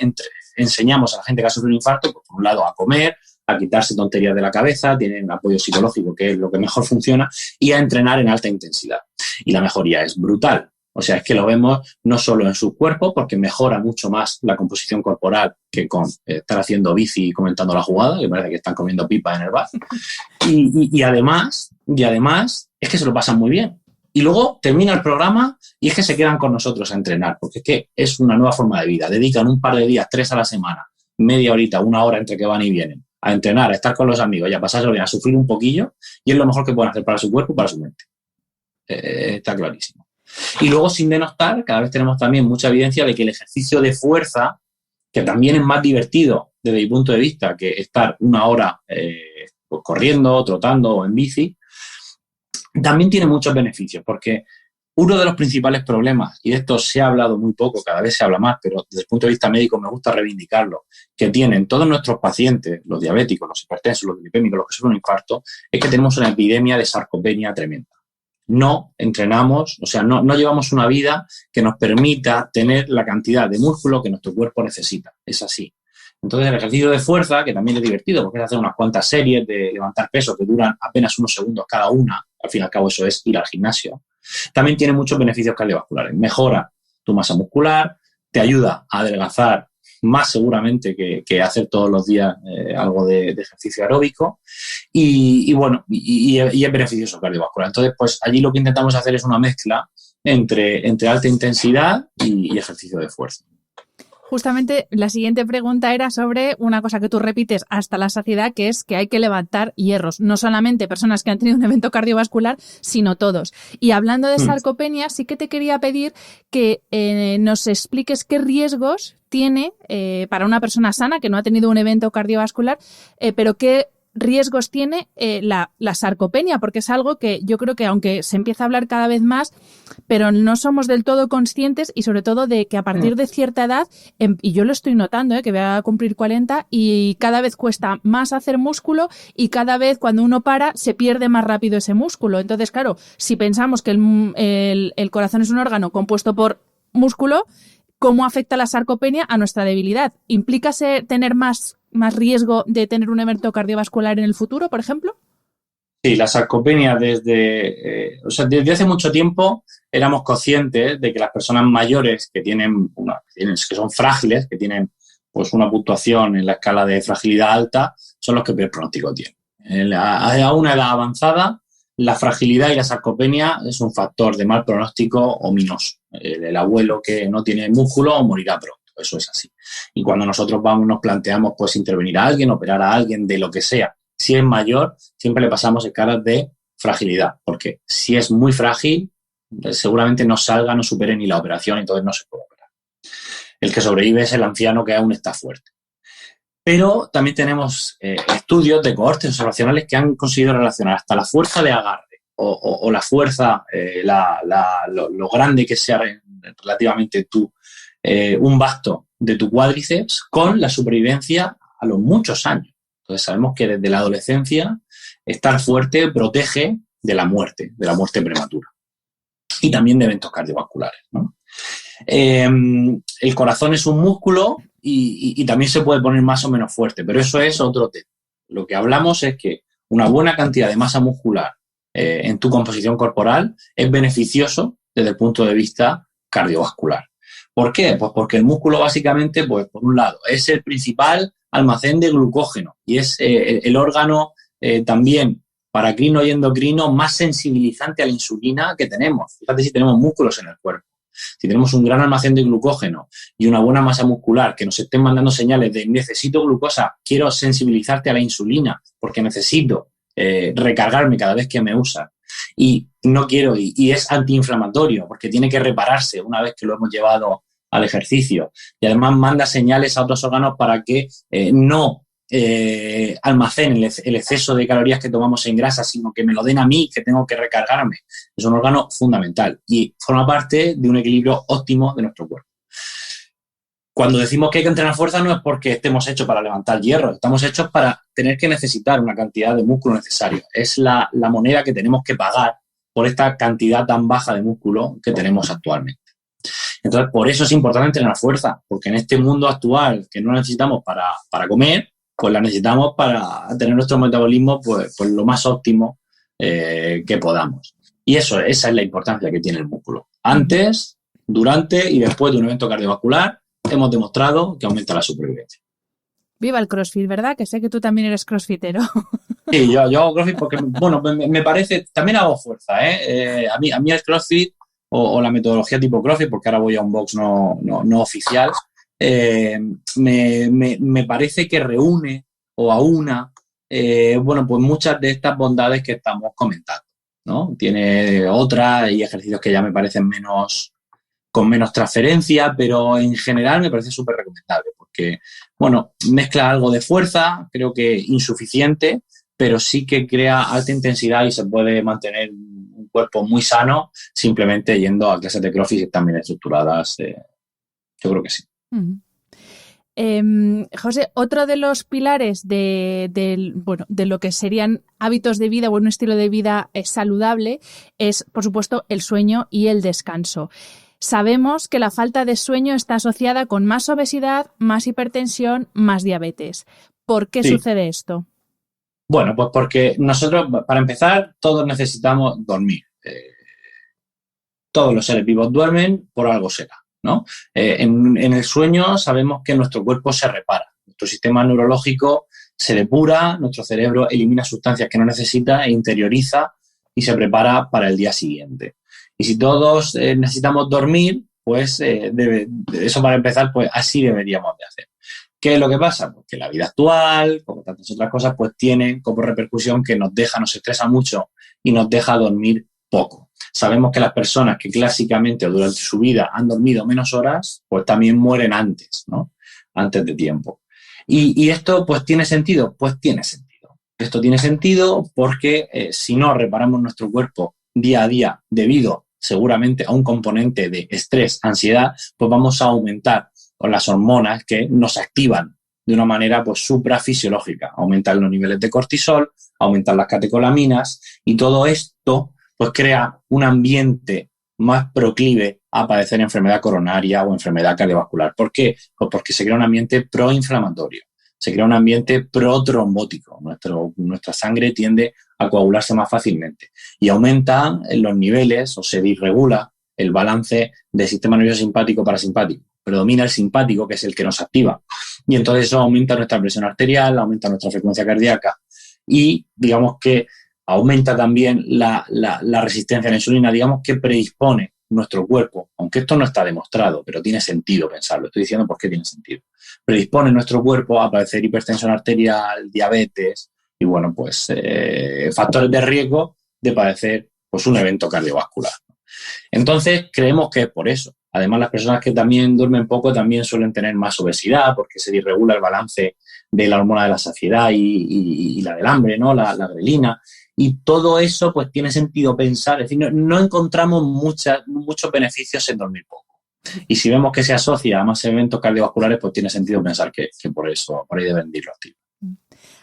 enseñamos a la gente que ha sufrido un infarto, pues, por un lado, a comer, a quitarse tonterías de la cabeza, tienen apoyo psicológico, que es lo que mejor funciona, y a entrenar en alta intensidad. Y la mejoría es brutal. O sea, es que lo vemos no solo en su cuerpo, porque mejora mucho más la composición corporal que con estar haciendo bici y comentando la jugada, que parece que están comiendo pipa en el bar. Y además, es que se lo pasan muy bien. Y luego termina el programa y es que se quedan con nosotros a entrenar, porque es que es una nueva forma de vida. Dedican un par de días, 3 a la semana, media horita, 1 hora entre que van y vienen, a entrenar, a estar con los amigos y a pasarse bien, a sufrir un poquillo, y es lo mejor que pueden hacer para su cuerpo y para su mente. Está clarísimo. Y luego, sin denostar, cada vez tenemos también mucha evidencia de que el ejercicio de fuerza, que también es más divertido desde mi punto de vista que estar 1 hora pues corriendo, trotando o en bici, también tiene muchos beneficios, porque uno de los principales problemas, y de esto se ha hablado muy poco, cada vez se habla más, pero desde el punto de vista médico me gusta reivindicarlo, que tienen todos nuestros pacientes, los diabéticos, los hipertensos, los lipémicos, los que sufren un infarto, es que tenemos una epidemia de sarcopenia tremenda. No entrenamos, o sea, no llevamos una vida que nos permita tener la cantidad de músculo que nuestro cuerpo necesita. Es así. Entonces, el ejercicio de fuerza, que también es divertido, porque es hacer unas cuantas series de levantar peso que duran apenas unos segundos cada una, al fin y al cabo eso es ir al gimnasio, también tiene muchos beneficios cardiovasculares. Mejora tu masa muscular, te ayuda a adelgazar más seguramente que hacer todos los días algo de ejercicio aeróbico y es beneficioso cardiovascular. Entonces, pues allí lo que intentamos hacer es una mezcla entre alta intensidad y ejercicio de fuerza. Justamente la siguiente pregunta era sobre una cosa que tú repites hasta la saciedad, que es que hay que levantar hierros. No solamente personas que han tenido un evento cardiovascular, sino todos. Y hablando de sarcopenia, sí que te quería pedir que nos expliques qué riesgos tiene para una persona sana que no ha tenido un evento cardiovascular, pero qué riesgos tiene la sarcopenia, porque es algo que yo creo que aunque se empieza a hablar cada vez más, pero no somos del todo conscientes y sobre todo de que a partir de cierta edad, y yo lo estoy notando, que voy a cumplir 40 y cada vez cuesta más hacer músculo y cada vez cuando uno para se pierde más rápido ese músculo. Entonces, claro, si pensamos que el corazón es un órgano compuesto por músculo, ¿cómo afecta la sarcopenia a nuestra debilidad? ¿Implica tener más riesgo de tener un evento cardiovascular en el futuro, por ejemplo? Sí, la sarcopenia desde hace mucho tiempo éramos conscientes de que las personas mayores que que son frágiles, que tienen pues una puntuación en la escala de fragilidad alta, son los que peor pronóstico tienen. A una edad avanzada, la fragilidad y la sarcopenia es un factor de mal pronóstico ominoso. El abuelo que no tiene músculo morirá pronto. Eso es así. Y cuando nosotros nos planteamos pues intervenir a alguien, operar a alguien de lo que sea, si es mayor, siempre le pasamos escalas de fragilidad, porque si es muy frágil, seguramente no supere ni la operación, entonces no se puede operar. El que sobrevive es el anciano que aún está fuerte. Pero también tenemos estudios de cohortes observacionales que han conseguido relacionar hasta la fuerza de agarre o la fuerza, lo grande que sea relativamente un basto de tu cuádriceps con la supervivencia a los muchos años. Entonces sabemos que desde la adolescencia estar fuerte protege de la muerte prematura y también de eventos cardiovasculares, ¿no? El corazón es un músculo y también se puede poner más o menos fuerte, pero eso es otro tema. Lo que hablamos es que una buena cantidad de masa muscular en tu composición corporal es beneficioso desde el punto de vista cardiovascular. ¿Por qué? Pues porque el músculo básicamente, pues por un lado, es el principal almacén de glucógeno y es el órgano también paracrino y endocrino más sensibilizante a la insulina que tenemos. Fíjate si tenemos músculos en el cuerpo. Si tenemos un gran almacén de glucógeno y una buena masa muscular que nos estén mandando señales de necesito glucosa, quiero sensibilizarte a la insulina porque necesito recargarme cada vez que me usas y no quiero, y es antiinflamatorio porque tiene que repararse una vez que lo hemos llevado al ejercicio y además manda señales a otros órganos para que no almacenen el exceso de calorías que tomamos en grasa, sino que me lo den a mí, que tengo que recargarme. Es un órgano fundamental y forma parte de un equilibrio óptimo de nuestro cuerpo. Cuando decimos que hay que entrenar fuerza no es porque estemos hechos para levantar hierro, estamos hechos para tener que necesitar una cantidad de músculo necesario. Es la moneda que tenemos que pagar por esta cantidad tan baja de músculo que tenemos actualmente. Entonces, por eso es importante entrenar fuerza, porque en este mundo actual que no necesitamos para comer, pues la necesitamos para tener nuestro metabolismo pues lo más óptimo que podamos. Y esa es la importancia que tiene el músculo. Antes, durante y después de un evento cardiovascular, hemos demostrado que aumenta la supervivencia. Viva el CrossFit, ¿verdad? Que sé que tú también eres crossfitero. Sí, yo hago CrossFit porque, bueno, me parece, también hago fuerza, A mí el CrossFit o la metodología tipo CrossFit, porque ahora voy a un box no oficial, me parece que reúne o aúna, pues muchas de estas bondades que estamos comentando, ¿no? Tiene otras y ejercicios que ya me parecen con menos transferencia, pero en general me parece súper recomendable porque, bueno, mezcla algo de fuerza, creo que insuficiente, pero sí que crea alta intensidad y se puede mantener un cuerpo muy sano simplemente yendo a clases de CrossFit que están bien estructuradas. Yo creo que sí. Uh-huh. José, otro de los pilares de lo que serían hábitos de vida o un estilo de vida saludable es, por supuesto, el sueño y el descanso. Sabemos que la falta de sueño está asociada con más obesidad, más hipertensión, más diabetes. ¿Por qué sucede esto? Bueno, pues porque nosotros, para empezar, todos necesitamos dormir. Todos los seres vivos duermen, por algo será. ¿no? En el sueño sabemos que nuestro cuerpo se repara, nuestro sistema neurológico se depura, nuestro cerebro elimina sustancias que no necesita e interioriza y se prepara para el día siguiente. Y si todos necesitamos dormir, pues eso para empezar, pues así deberíamos de hacer. ¿Qué es lo que pasa? Pues que la vida actual, como tantas otras cosas, pues tiene como repercusión que nos estresa mucho y nos deja dormir poco. Sabemos que las personas que clásicamente o durante su vida han dormido menos horas, pues también mueren antes, ¿no? Antes de tiempo. ¿Y esto pues tiene sentido? Pues tiene sentido. Esto tiene sentido porque si no reparamos nuestro cuerpo día a día debido seguramente a un componente de estrés, ansiedad, pues vamos a aumentar con las hormonas que nos activan de una manera pues suprafisiológica. Aumentan los niveles de cortisol, aumentan las catecolaminas y todo esto pues crea un ambiente más proclive a padecer enfermedad coronaria o enfermedad cardiovascular. ¿Por qué? Pues porque se crea un ambiente proinflamatorio, se crea un ambiente protrombótico. Nuestra sangre tiende a coagularse más fácilmente y aumenta los niveles o se disregula el balance del sistema nervioso simpático parasimpático. Predomina el simpático, que es el que nos activa. Y entonces eso aumenta nuestra presión arterial, aumenta nuestra frecuencia cardíaca y digamos que aumenta también la resistencia a la insulina, digamos que predispone nuestro cuerpo, aunque esto no está demostrado, pero tiene sentido pensarlo. Estoy diciendo por qué tiene sentido. Predispone nuestro cuerpo a padecer hipertensión arterial, diabetes y, bueno, pues factores de riesgo de padecer pues, un evento cardiovascular. Entonces, creemos que es por eso. Además, las personas que también duermen poco también suelen tener más obesidad porque se disregula el balance de la hormona de la saciedad y la del hambre, ¿no? La grelina. Y todo eso, pues, tiene sentido pensar. Es decir, no encontramos muchos beneficios en dormir poco. Y si vemos que se asocia a más eventos cardiovasculares, pues tiene sentido pensar que por ahí deben ir los tiros.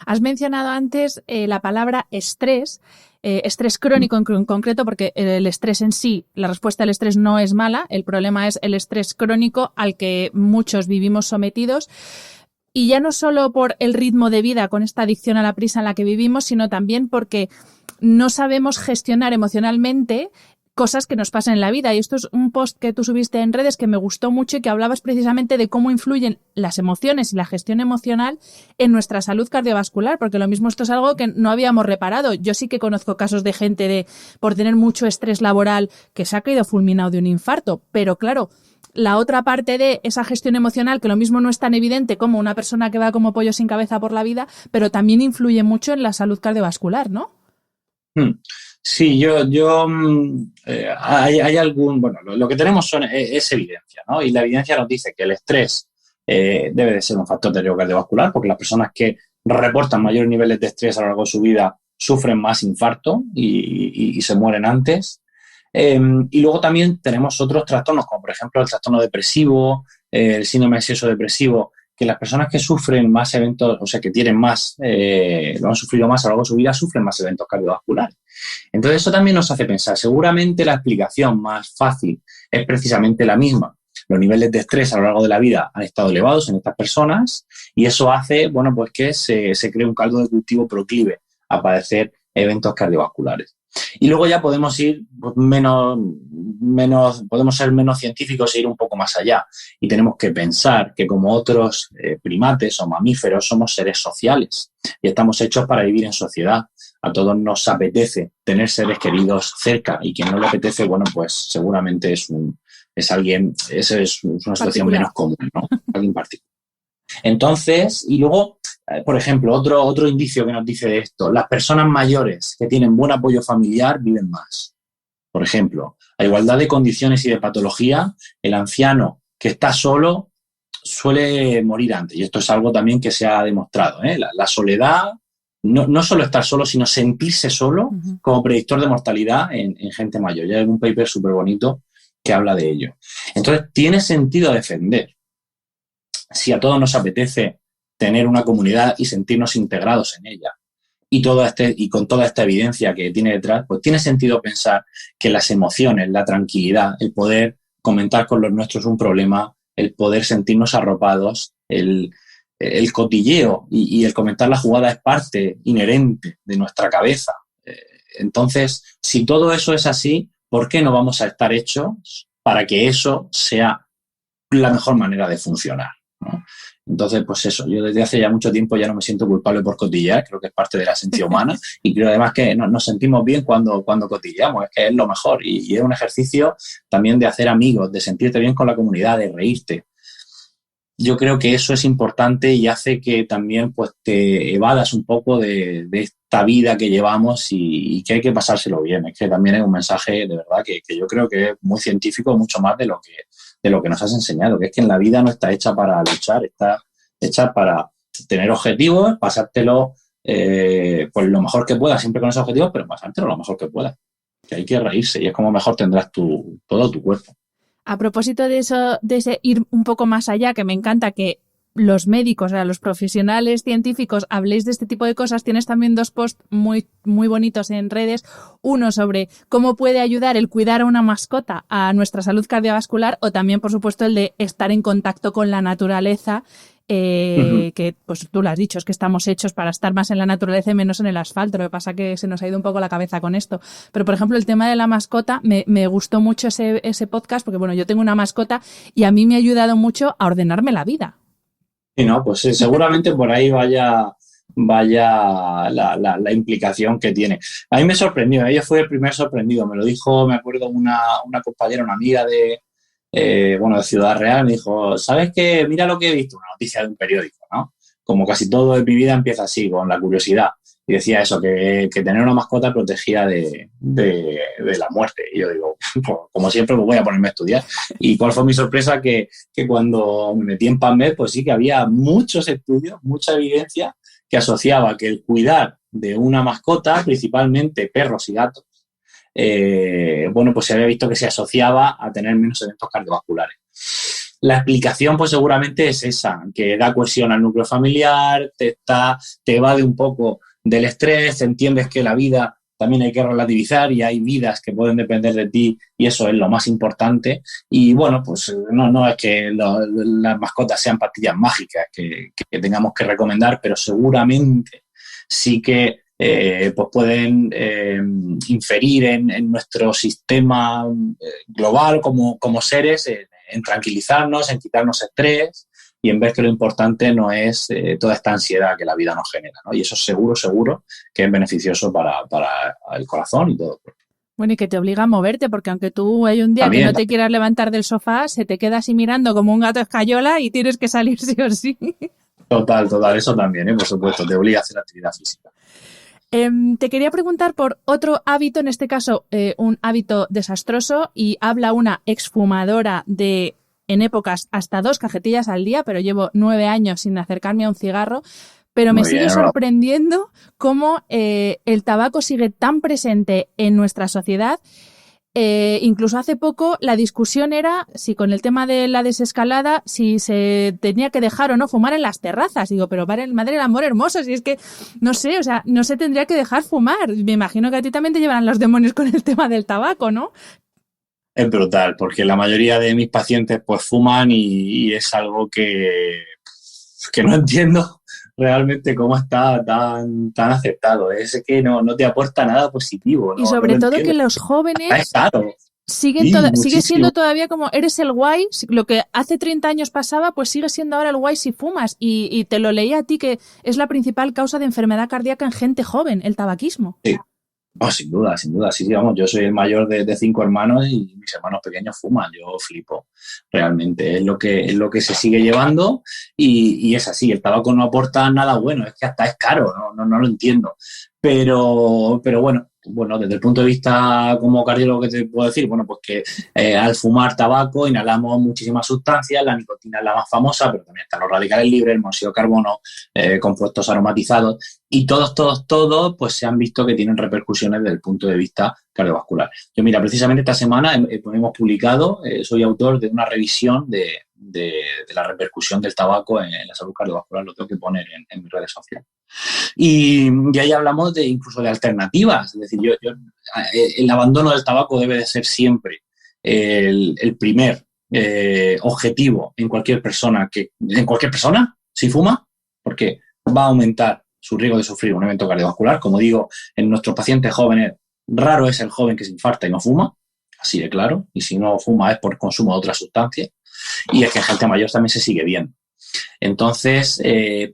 Has mencionado antes la palabra estrés. Estrés crónico en concreto, porque el estrés en sí, la respuesta al estrés no es mala, el problema es el estrés crónico al que muchos vivimos sometidos. Y ya no solo por el ritmo de vida con esta adicción a la prisa en la que vivimos, sino también porque no sabemos gestionar emocionalmente cosas que nos pasan en la vida. Y esto es un post que tú subiste en redes que me gustó mucho y que hablabas precisamente de cómo influyen las emociones y la gestión emocional en nuestra salud cardiovascular, porque lo mismo esto es algo que no habíamos reparado. Yo sí que conozco casos de gente por tener mucho estrés laboral que se ha caído fulminado de un infarto, pero claro, la otra parte de esa gestión emocional, que lo mismo no es tan evidente como una persona que va como pollo sin cabeza por la vida, pero también influye mucho en la salud cardiovascular, ¿no? Sí, hay algún, bueno, lo que tenemos es evidencia, ¿no? Y la evidencia nos dice que el estrés debe de ser un factor de riesgo cardiovascular, porque las personas que reportan mayores niveles de estrés a lo largo de su vida sufren más infarto y se mueren antes. Y luego también tenemos otros trastornos, como por ejemplo el trastorno depresivo, el síndrome ansioso depresivo, que las personas que sufren más eventos, o sea, que tienen más, lo han sufrido más a lo largo de su vida, sufren más eventos cardiovasculares. Entonces, eso también nos hace pensar, seguramente la explicación más fácil es precisamente la misma. Los niveles de estrés a lo largo de la vida han estado elevados en estas personas y eso hace, bueno, pues que se cree un caldo de cultivo proclive a padecer eventos cardiovasculares. Y luego ya podemos ir podemos ser menos científicos e ir un poco más allá. Y tenemos que pensar que como otros primates o mamíferos somos seres sociales y estamos hechos para vivir en sociedad. A todos nos apetece tener seres queridos cerca y quien no le apetece, bueno, pues seguramente es una situación menos común, ¿no? Alguien particular. Entonces, y luego, por ejemplo, otro indicio que nos dice de esto, las personas mayores que tienen buen apoyo familiar viven más. Por ejemplo, a igualdad de condiciones y de patología, el anciano que está solo suele morir antes. Y esto es algo también que se ha demostrado, ¿eh? La soledad, no solo estar solo, sino sentirse solo como predictor de mortalidad en gente mayor. Ya hay un paper súper bonito que habla de ello. Entonces, tiene sentido defender. Si a todos nos apetece tener una comunidad y sentirnos integrados en ella y con toda esta evidencia que tiene detrás, pues tiene sentido pensar que las emociones, la tranquilidad, el poder comentar con los nuestros un problema, el poder sentirnos arropados, el cotilleo y el comentar la jugada es parte inherente de nuestra cabeza. Entonces, si todo eso es así, ¿por qué no vamos a estar hechos para que eso sea la mejor manera de funcionar, ¿no? Entonces, pues eso, yo desde hace ya mucho tiempo ya no me siento culpable por cotillear, creo que es parte de la esencia humana y creo además que nos sentimos bien cuando cotilleamos, es que es lo mejor y es un ejercicio también de hacer amigos, de sentirte bien con la comunidad, de reírte. Yo creo que eso es importante y hace que también pues te evadas un poco de esta vida que llevamos y que hay que pasárselo bien. Es que también es un mensaje de verdad que yo creo que es muy científico, mucho más de lo que nos has enseñado, que es que en la vida no está hecha para luchar, está hecha para tener objetivos, pasártelo pues lo mejor que puedas, siempre con esos objetivos, pero pasártelo lo mejor que puedas. Que hay que reírse y es como mejor tendrás todo tu cuerpo. A propósito de eso, de ese ir un poco más allá, que me encanta que los médicos, o sea, los profesionales científicos habléis de este tipo de cosas, tienes también 2 posts muy, muy bonitos en redes. Uno sobre cómo puede ayudar el cuidar a una mascota a nuestra salud cardiovascular, o también, por supuesto, el de estar en contacto con la naturaleza, que pues tú lo has dicho, es que estamos hechos para estar más en la naturaleza y menos en el asfalto. Lo que pasa es que se nos ha ido un poco la cabeza con esto. Pero, por ejemplo, el tema de la mascota, me gustó mucho ese podcast, porque bueno, yo tengo una mascota y a mí me ha ayudado mucho a ordenarme la vida. Sí, no, pues seguramente por ahí vaya la implicación que tiene. A mí me sorprendió, ella fue el primer sorprendido, me lo dijo, me acuerdo, una compañera, una amiga de Ciudad Real, me dijo, ¿sabes qué? Mira lo que he visto, una noticia de un periódico, ¿no? Como casi todo en mi vida empieza así, con la curiosidad. Y decía eso, que tener una mascota protegía de la muerte. Y yo digo, pues, como siempre, pues voy a ponerme a estudiar. Y cuál fue mi sorpresa, que cuando me metí en PubMed, pues sí que había muchos estudios, mucha evidencia que asociaba que el cuidar de una mascota, principalmente perros y gatos, pues se había visto que se asociaba a tener menos eventos cardiovasculares. La explicación, pues seguramente es esa, que da cohesión al núcleo familiar, te evade un poco del estrés, entiendes que la vida también hay que relativizar y hay vidas que pueden depender de ti y eso es lo más importante. Y bueno, pues no es que las mascotas sean pastillas mágicas que tengamos que recomendar, pero seguramente sí que pues pueden inferir en nuestro sistema global como seres, en tranquilizarnos, en quitarnos estrés y en ver que lo importante no es toda esta ansiedad que la vida nos genera, ¿no? Y eso seguro que es beneficioso para el corazón y todo. Bueno, y que te obliga a moverte, porque aunque tú hay un día también, que no te quieras levantar del sofá, se te queda así mirando como un gato escayola y tienes que salir sí o sí. Total, eso también, por supuesto, te obliga a hacer actividad física. Te quería preguntar por otro hábito, en este caso un hábito desastroso, y habla una exfumadora de, en épocas, hasta 2 cajetillas al día, pero llevo 9 años sin acercarme a un cigarro, pero me sigue sorprendiendo cómo el tabaco sigue tan presente en nuestra sociedad. Incluso hace poco la discusión era si con el tema de la desescalada, si se tenía que dejar o no fumar en las terrazas. Digo, pero madre del amor hermoso, si es que, no sé, o sea, no se tendría que dejar fumar. Me imagino que a ti también te llevarán los demonios con el tema del tabaco, ¿no? Es brutal, porque la mayoría de mis pacientes pues fuman y es algo que no entiendo realmente cómo está tan aceptado. Es que no te aporta nada positivo. Y sobre todo que los jóvenes sigue siendo todavía como eres el guay. Lo que hace 30 años pasaba, pues sigue siendo ahora el guay si fumas. Y te lo leí a ti, que es la principal causa de enfermedad cardíaca en gente joven, el tabaquismo. Sí. Oh, sin duda. Sí, vamos, yo soy el mayor de 5 hermanos y mis hermanos pequeños fuman, yo flipo, realmente, es lo que se sigue llevando y es así, el tabaco no aporta nada bueno, es que hasta es caro, no lo entiendo, pero bueno, desde el punto de vista como cardiólogo, ¿qué te puedo decir? Bueno, pues que al fumar tabaco inhalamos muchísimas sustancias, la nicotina es la más famosa, pero también están los radicales libres, el monóxido de carbono, compuestos aromatizados, y todos, pues se han visto que tienen repercusiones desde el punto de vista cardiovascular. Yo, mira, precisamente esta semana hemos publicado, soy autor de una revisión de la repercusión del tabaco en la salud cardiovascular, lo tengo que poner en mis redes sociales. Y ahí hablamos incluso de alternativas, es decir, el abandono del tabaco debe de ser siempre el primer objetivo en cualquier persona, si fuma, porque va a aumentar su riesgo de sufrir un evento cardiovascular. Como digo, en nuestros pacientes jóvenes, raro es el joven que se infarta y no fuma, así de claro, y si no fuma es por consumo de otras sustancias. y es que en gente mayor también se sigue viendo. Entonces,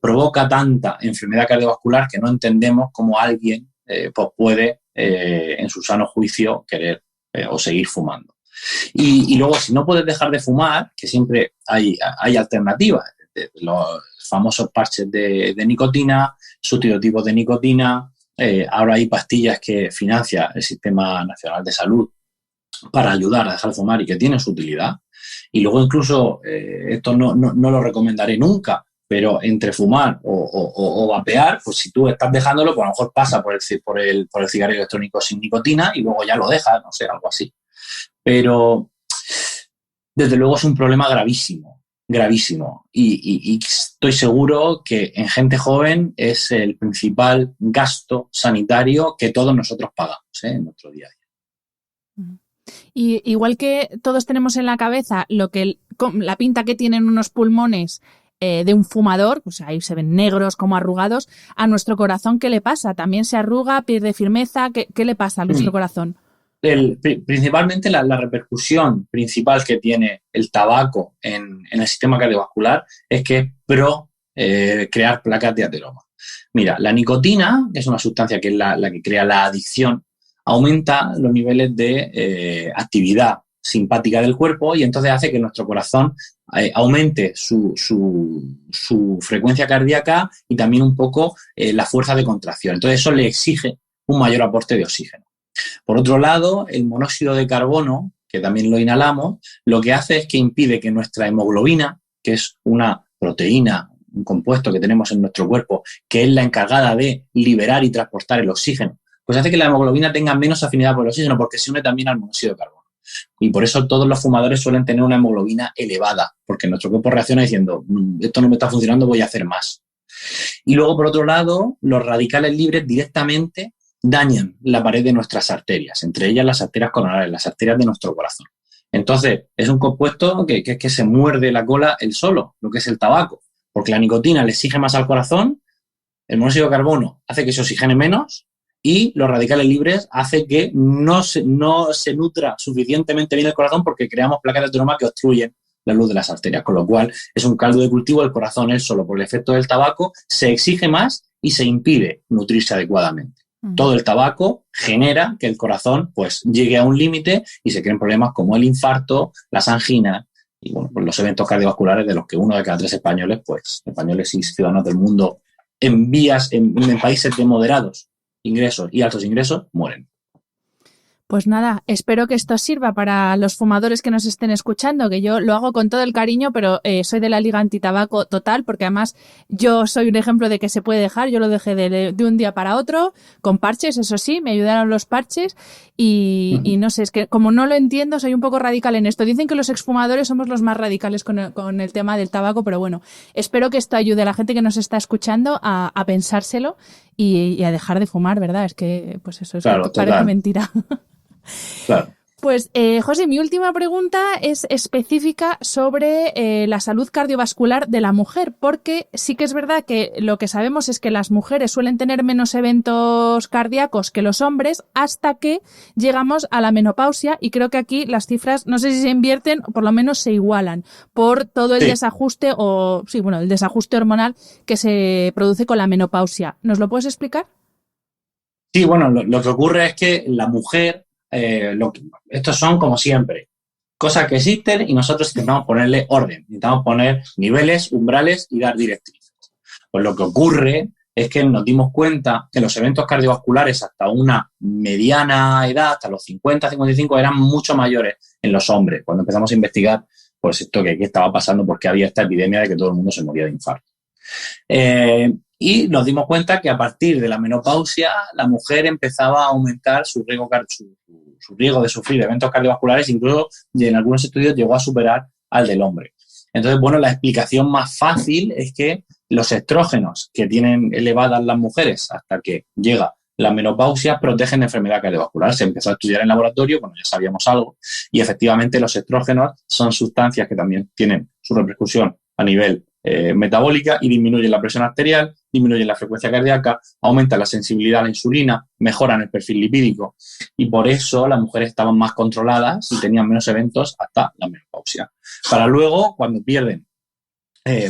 provoca tanta enfermedad cardiovascular que no entendemos cómo alguien pues puede, en su sano juicio, querer o seguir fumando. Y luego, si no puedes dejar de fumar, que siempre hay alternativas, los famosos parches de nicotina, sustitutivos de nicotina, ahora hay pastillas que financia el Sistema Nacional de Salud para ayudar a dejar de fumar y que tienen su utilidad. Y luego incluso, esto no lo recomendaré nunca, pero entre fumar o vapear, pues si tú estás dejándolo, pues a lo mejor pasa por el cigarrillo electrónico sin nicotina y luego ya lo dejas, no sé, algo así. Pero desde luego es un problema gravísimo, gravísimo. Y estoy seguro que en gente joven es el principal gasto sanitario que todos nosotros pagamos en nuestro día a día. Y igual que todos tenemos en la cabeza la pinta que tienen unos pulmones de un fumador, pues ahí se ven negros como arrugados, a nuestro corazón, ¿qué le pasa? ¿También se arruga, pierde firmeza? ¿Qué le pasa a nuestro corazón? Principalmente la repercusión principal que tiene el tabaco en el sistema cardiovascular es que es crear placas de ateroma. Mira, la nicotina, que es una sustancia que es la que crea la adicción, aumenta los niveles de actividad simpática del cuerpo y entonces hace que nuestro corazón aumente su frecuencia cardíaca y también un poco la fuerza de contracción. Entonces eso le exige un mayor aporte de oxígeno. Por otro lado, el monóxido de carbono, que también lo inhalamos, lo que hace es que impide que nuestra hemoglobina, que es una proteína, un compuesto que tenemos en nuestro cuerpo, que es la encargada de liberar y transportar el oxígeno, pues hace que la hemoglobina tenga menos afinidad por el oxígeno porque se une también al monóxido de carbono. Y por eso todos los fumadores suelen tener una hemoglobina elevada, porque nuestro cuerpo reacciona diciendo, esto no me está funcionando, voy a hacer más. Y luego, por otro lado, los radicales libres directamente dañan la pared de nuestras arterias, entre ellas las arterias coronarias, las arterias de nuestro corazón. Entonces, es un compuesto que se muerde la cola él solo, lo que es el tabaco, porque la nicotina le exige más al corazón, el monóxido de carbono hace que se oxigene menos y los radicales libres hace que no se nutra suficientemente bien el corazón porque creamos placas de ateroma que obstruyen la luz de las arterias, con lo cual es un caldo de cultivo del corazón él solo. Por el efecto del tabaco se exige más y se impide nutrirse adecuadamente. Todo el tabaco genera que el corazón pues llegue a un límite y se creen problemas como el infarto, las anginas y bueno, pues los eventos cardiovasculares de los que 1 de cada 3 españoles, pues españoles y ciudadanos del mundo en países de moderados ingresos y altos ingresos mueren. Pues nada, espero que esto sirva para los fumadores que nos estén escuchando, que yo lo hago con todo el cariño, pero soy de la Liga Antitabaco total, porque además yo soy un ejemplo de que se puede dejar. Yo lo dejé de un día para otro, con parches, eso sí, me ayudaron los parches y no sé, es que como no lo entiendo, soy un poco radical en esto. Dicen que los exfumadores somos los más radicales con el tema del tabaco, pero bueno, espero que esto ayude a la gente que nos está escuchando a pensárselo y a dejar de fumar, ¿verdad? Es que, pues eso, claro, parece mentira. Claro. Pues, José, mi última pregunta es específica sobre la salud cardiovascular de la mujer, porque sí que es verdad que lo que sabemos es que las mujeres suelen tener menos eventos cardíacos que los hombres hasta que llegamos a la menopausia, y creo que aquí las cifras, no sé si se invierten o por lo menos se igualan por todo el desajuste el desajuste hormonal que se produce con la menopausia. ¿Nos lo puedes explicar? Sí, bueno, lo que ocurre es que la mujer, estos son, como siempre, cosas que existen y nosotros intentamos ponerle orden, intentamos poner niveles, umbrales y dar directrices. Pues lo que ocurre es que nos dimos cuenta que los eventos cardiovasculares hasta una mediana edad, hasta los 50, 55, eran mucho mayores en los hombres. Cuando empezamos a investigar, pues esto que estaba pasando, porque había esta epidemia de que todo el mundo se moría de infarto. Y nos dimos cuenta que a partir de la menopausia la mujer empezaba a aumentar su riesgo de sufrir eventos cardiovasculares, incluso en algunos estudios llegó a superar al del hombre. Entonces, bueno, la explicación más fácil es que los estrógenos que tienen elevadas las mujeres hasta que llega la menopausia protegen de enfermedad cardiovascular. Se empezó a estudiar en laboratorio, bueno, ya sabíamos algo, y efectivamente los estrógenos son sustancias que también tienen su repercusión a nivel metabólica y disminuyen la presión arterial, disminuyen la frecuencia cardíaca, aumentan la sensibilidad a la insulina, mejoran el perfil lipídico y por eso las mujeres estaban más controladas y tenían menos eventos hasta la menopausia. Para luego, cuando pierden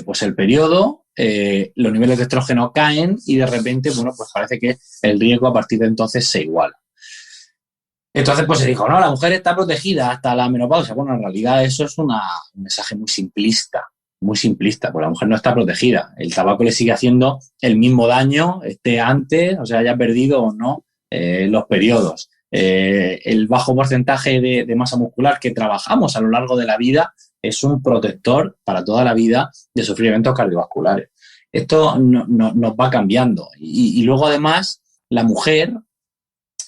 pues el periodo, los niveles de estrógeno caen y de repente, bueno, pues parece que el riesgo a partir de entonces se iguala. Entonces, pues se dijo, no, la mujer está protegida hasta la menopausia. Bueno, en realidad eso es un mensaje muy simplista, porque la mujer no está protegida. El tabaco le sigue haciendo el mismo daño, esté antes, o sea, haya perdido o no los periodos. El bajo porcentaje de masa muscular que trabajamos a lo largo de la vida es un protector para toda la vida de sufrir eventos cardiovasculares. Esto nos va cambiando. Y luego, además, la mujer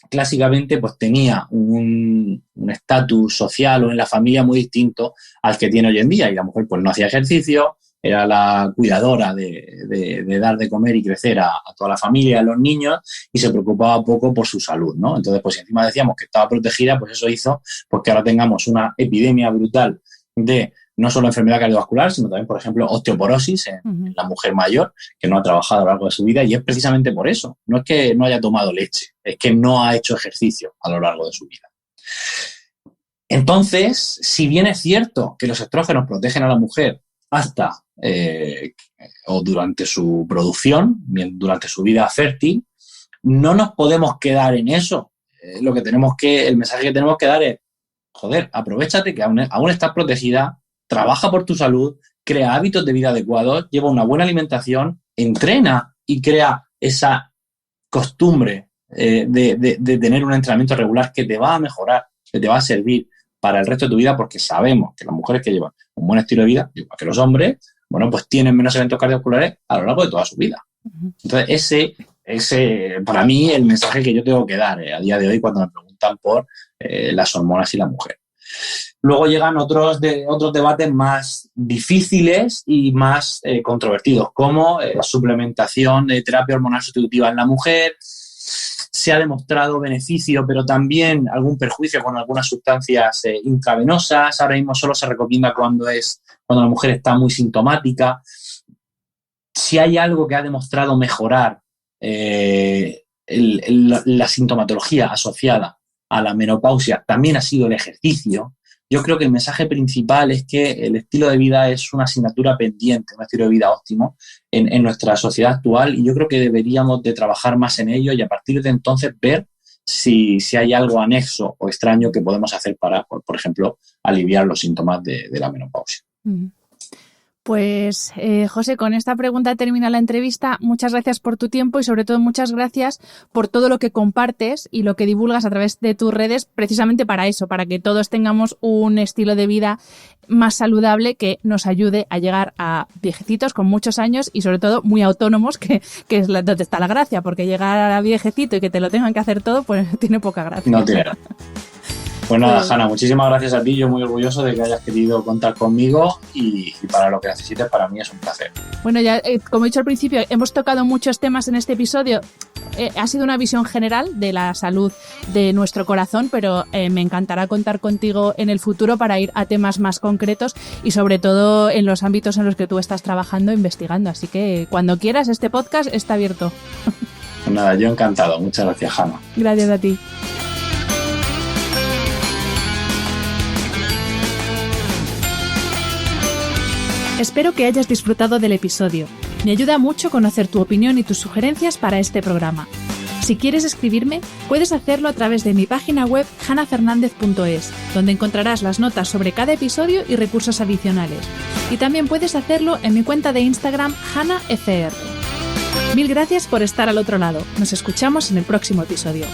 clásicamente pues tenía un estatus social o en la familia muy distinto al que tiene hoy en día y la mujer pues no hacía ejercicio, era la cuidadora de dar de comer y crecer a toda la familia, a los niños y se preocupaba poco por su salud, ¿no? Entonces pues si encima decíamos que estaba protegida, pues eso hizo pues que ahora tengamos una epidemia brutal de no solo enfermedad cardiovascular, sino también, por ejemplo, osteoporosis en la mujer mayor que no ha trabajado a lo largo de su vida y es precisamente por eso. No es que no haya tomado leche, es que no ha hecho ejercicio a lo largo de su vida. Entonces, si bien es cierto que los estrógenos protegen a la mujer hasta o durante su producción, durante su vida fértil, no nos podemos quedar en eso. El mensaje que tenemos que dar es, joder, aprovéchate que aún estás protegida, trabaja por tu salud, crea hábitos de vida adecuados, lleva una buena alimentación, entrena y crea esa costumbre de tener un entrenamiento regular que te va a mejorar, que te va a servir para el resto de tu vida, porque sabemos que las mujeres que llevan un buen estilo de vida, igual que los hombres, bueno, pues tienen menos eventos cardiovasculares a lo largo de toda su vida. Entonces, ese para mí el mensaje que yo tengo que dar a día de hoy cuando me preguntan por las hormonas y la mujer. Luego llegan otros debates más difíciles y más controvertidos, como suplementación de terapia hormonal sustitutiva en la mujer. Se ha demostrado beneficio, pero también algún perjuicio con algunas sustancias intravenosas. Ahora mismo solo se recomienda cuando la mujer está muy sintomática. Si hay algo que ha demostrado mejorar la sintomatología asociada a la menopausia, también ha sido el ejercicio. Yo creo que el mensaje principal es que el estilo de vida es una asignatura pendiente, un estilo de vida óptimo en nuestra sociedad actual y yo creo que deberíamos de trabajar más en ello y a partir de entonces ver si hay algo anexo o extraño que podemos hacer para, por ejemplo, aliviar los síntomas de la menopausia. Pues, José, con esta pregunta termina la entrevista. Muchas gracias por tu tiempo y, sobre todo, muchas gracias por todo lo que compartes y lo que divulgas a través de tus redes, precisamente para eso, para que todos tengamos un estilo de vida más saludable que nos ayude a llegar a viejecitos con muchos años y, sobre todo, muy autónomos, que es donde está la gracia, porque llegar a viejecito y que te lo tengan que hacer todo, pues tiene poca gracia. No tiene. Pues nada, Hanna, muchísimas gracias a ti. Yo muy orgulloso de que hayas querido contar conmigo y para lo que necesites, para mí es un placer. Bueno, ya como he dicho al principio, hemos tocado muchos temas en este episodio. Ha sido una visión general de la salud de nuestro corazón, pero me encantará contar contigo en el futuro para ir a temas más concretos y sobre todo en los ámbitos en los que tú estás trabajando e investigando. Así que cuando quieras, este podcast está abierto. Pues nada, yo encantado. Muchas gracias, Hanna. Gracias a ti. Espero que hayas disfrutado del episodio. Me ayuda mucho conocer tu opinión y tus sugerencias para este programa. Si quieres escribirme, puedes hacerlo a través de mi página web hannafernandez.es, donde encontrarás las notas sobre cada episodio y recursos adicionales. Y también puedes hacerlo en mi cuenta de Instagram, hannafr. Mil gracias por estar al otro lado. Nos escuchamos en el próximo episodio.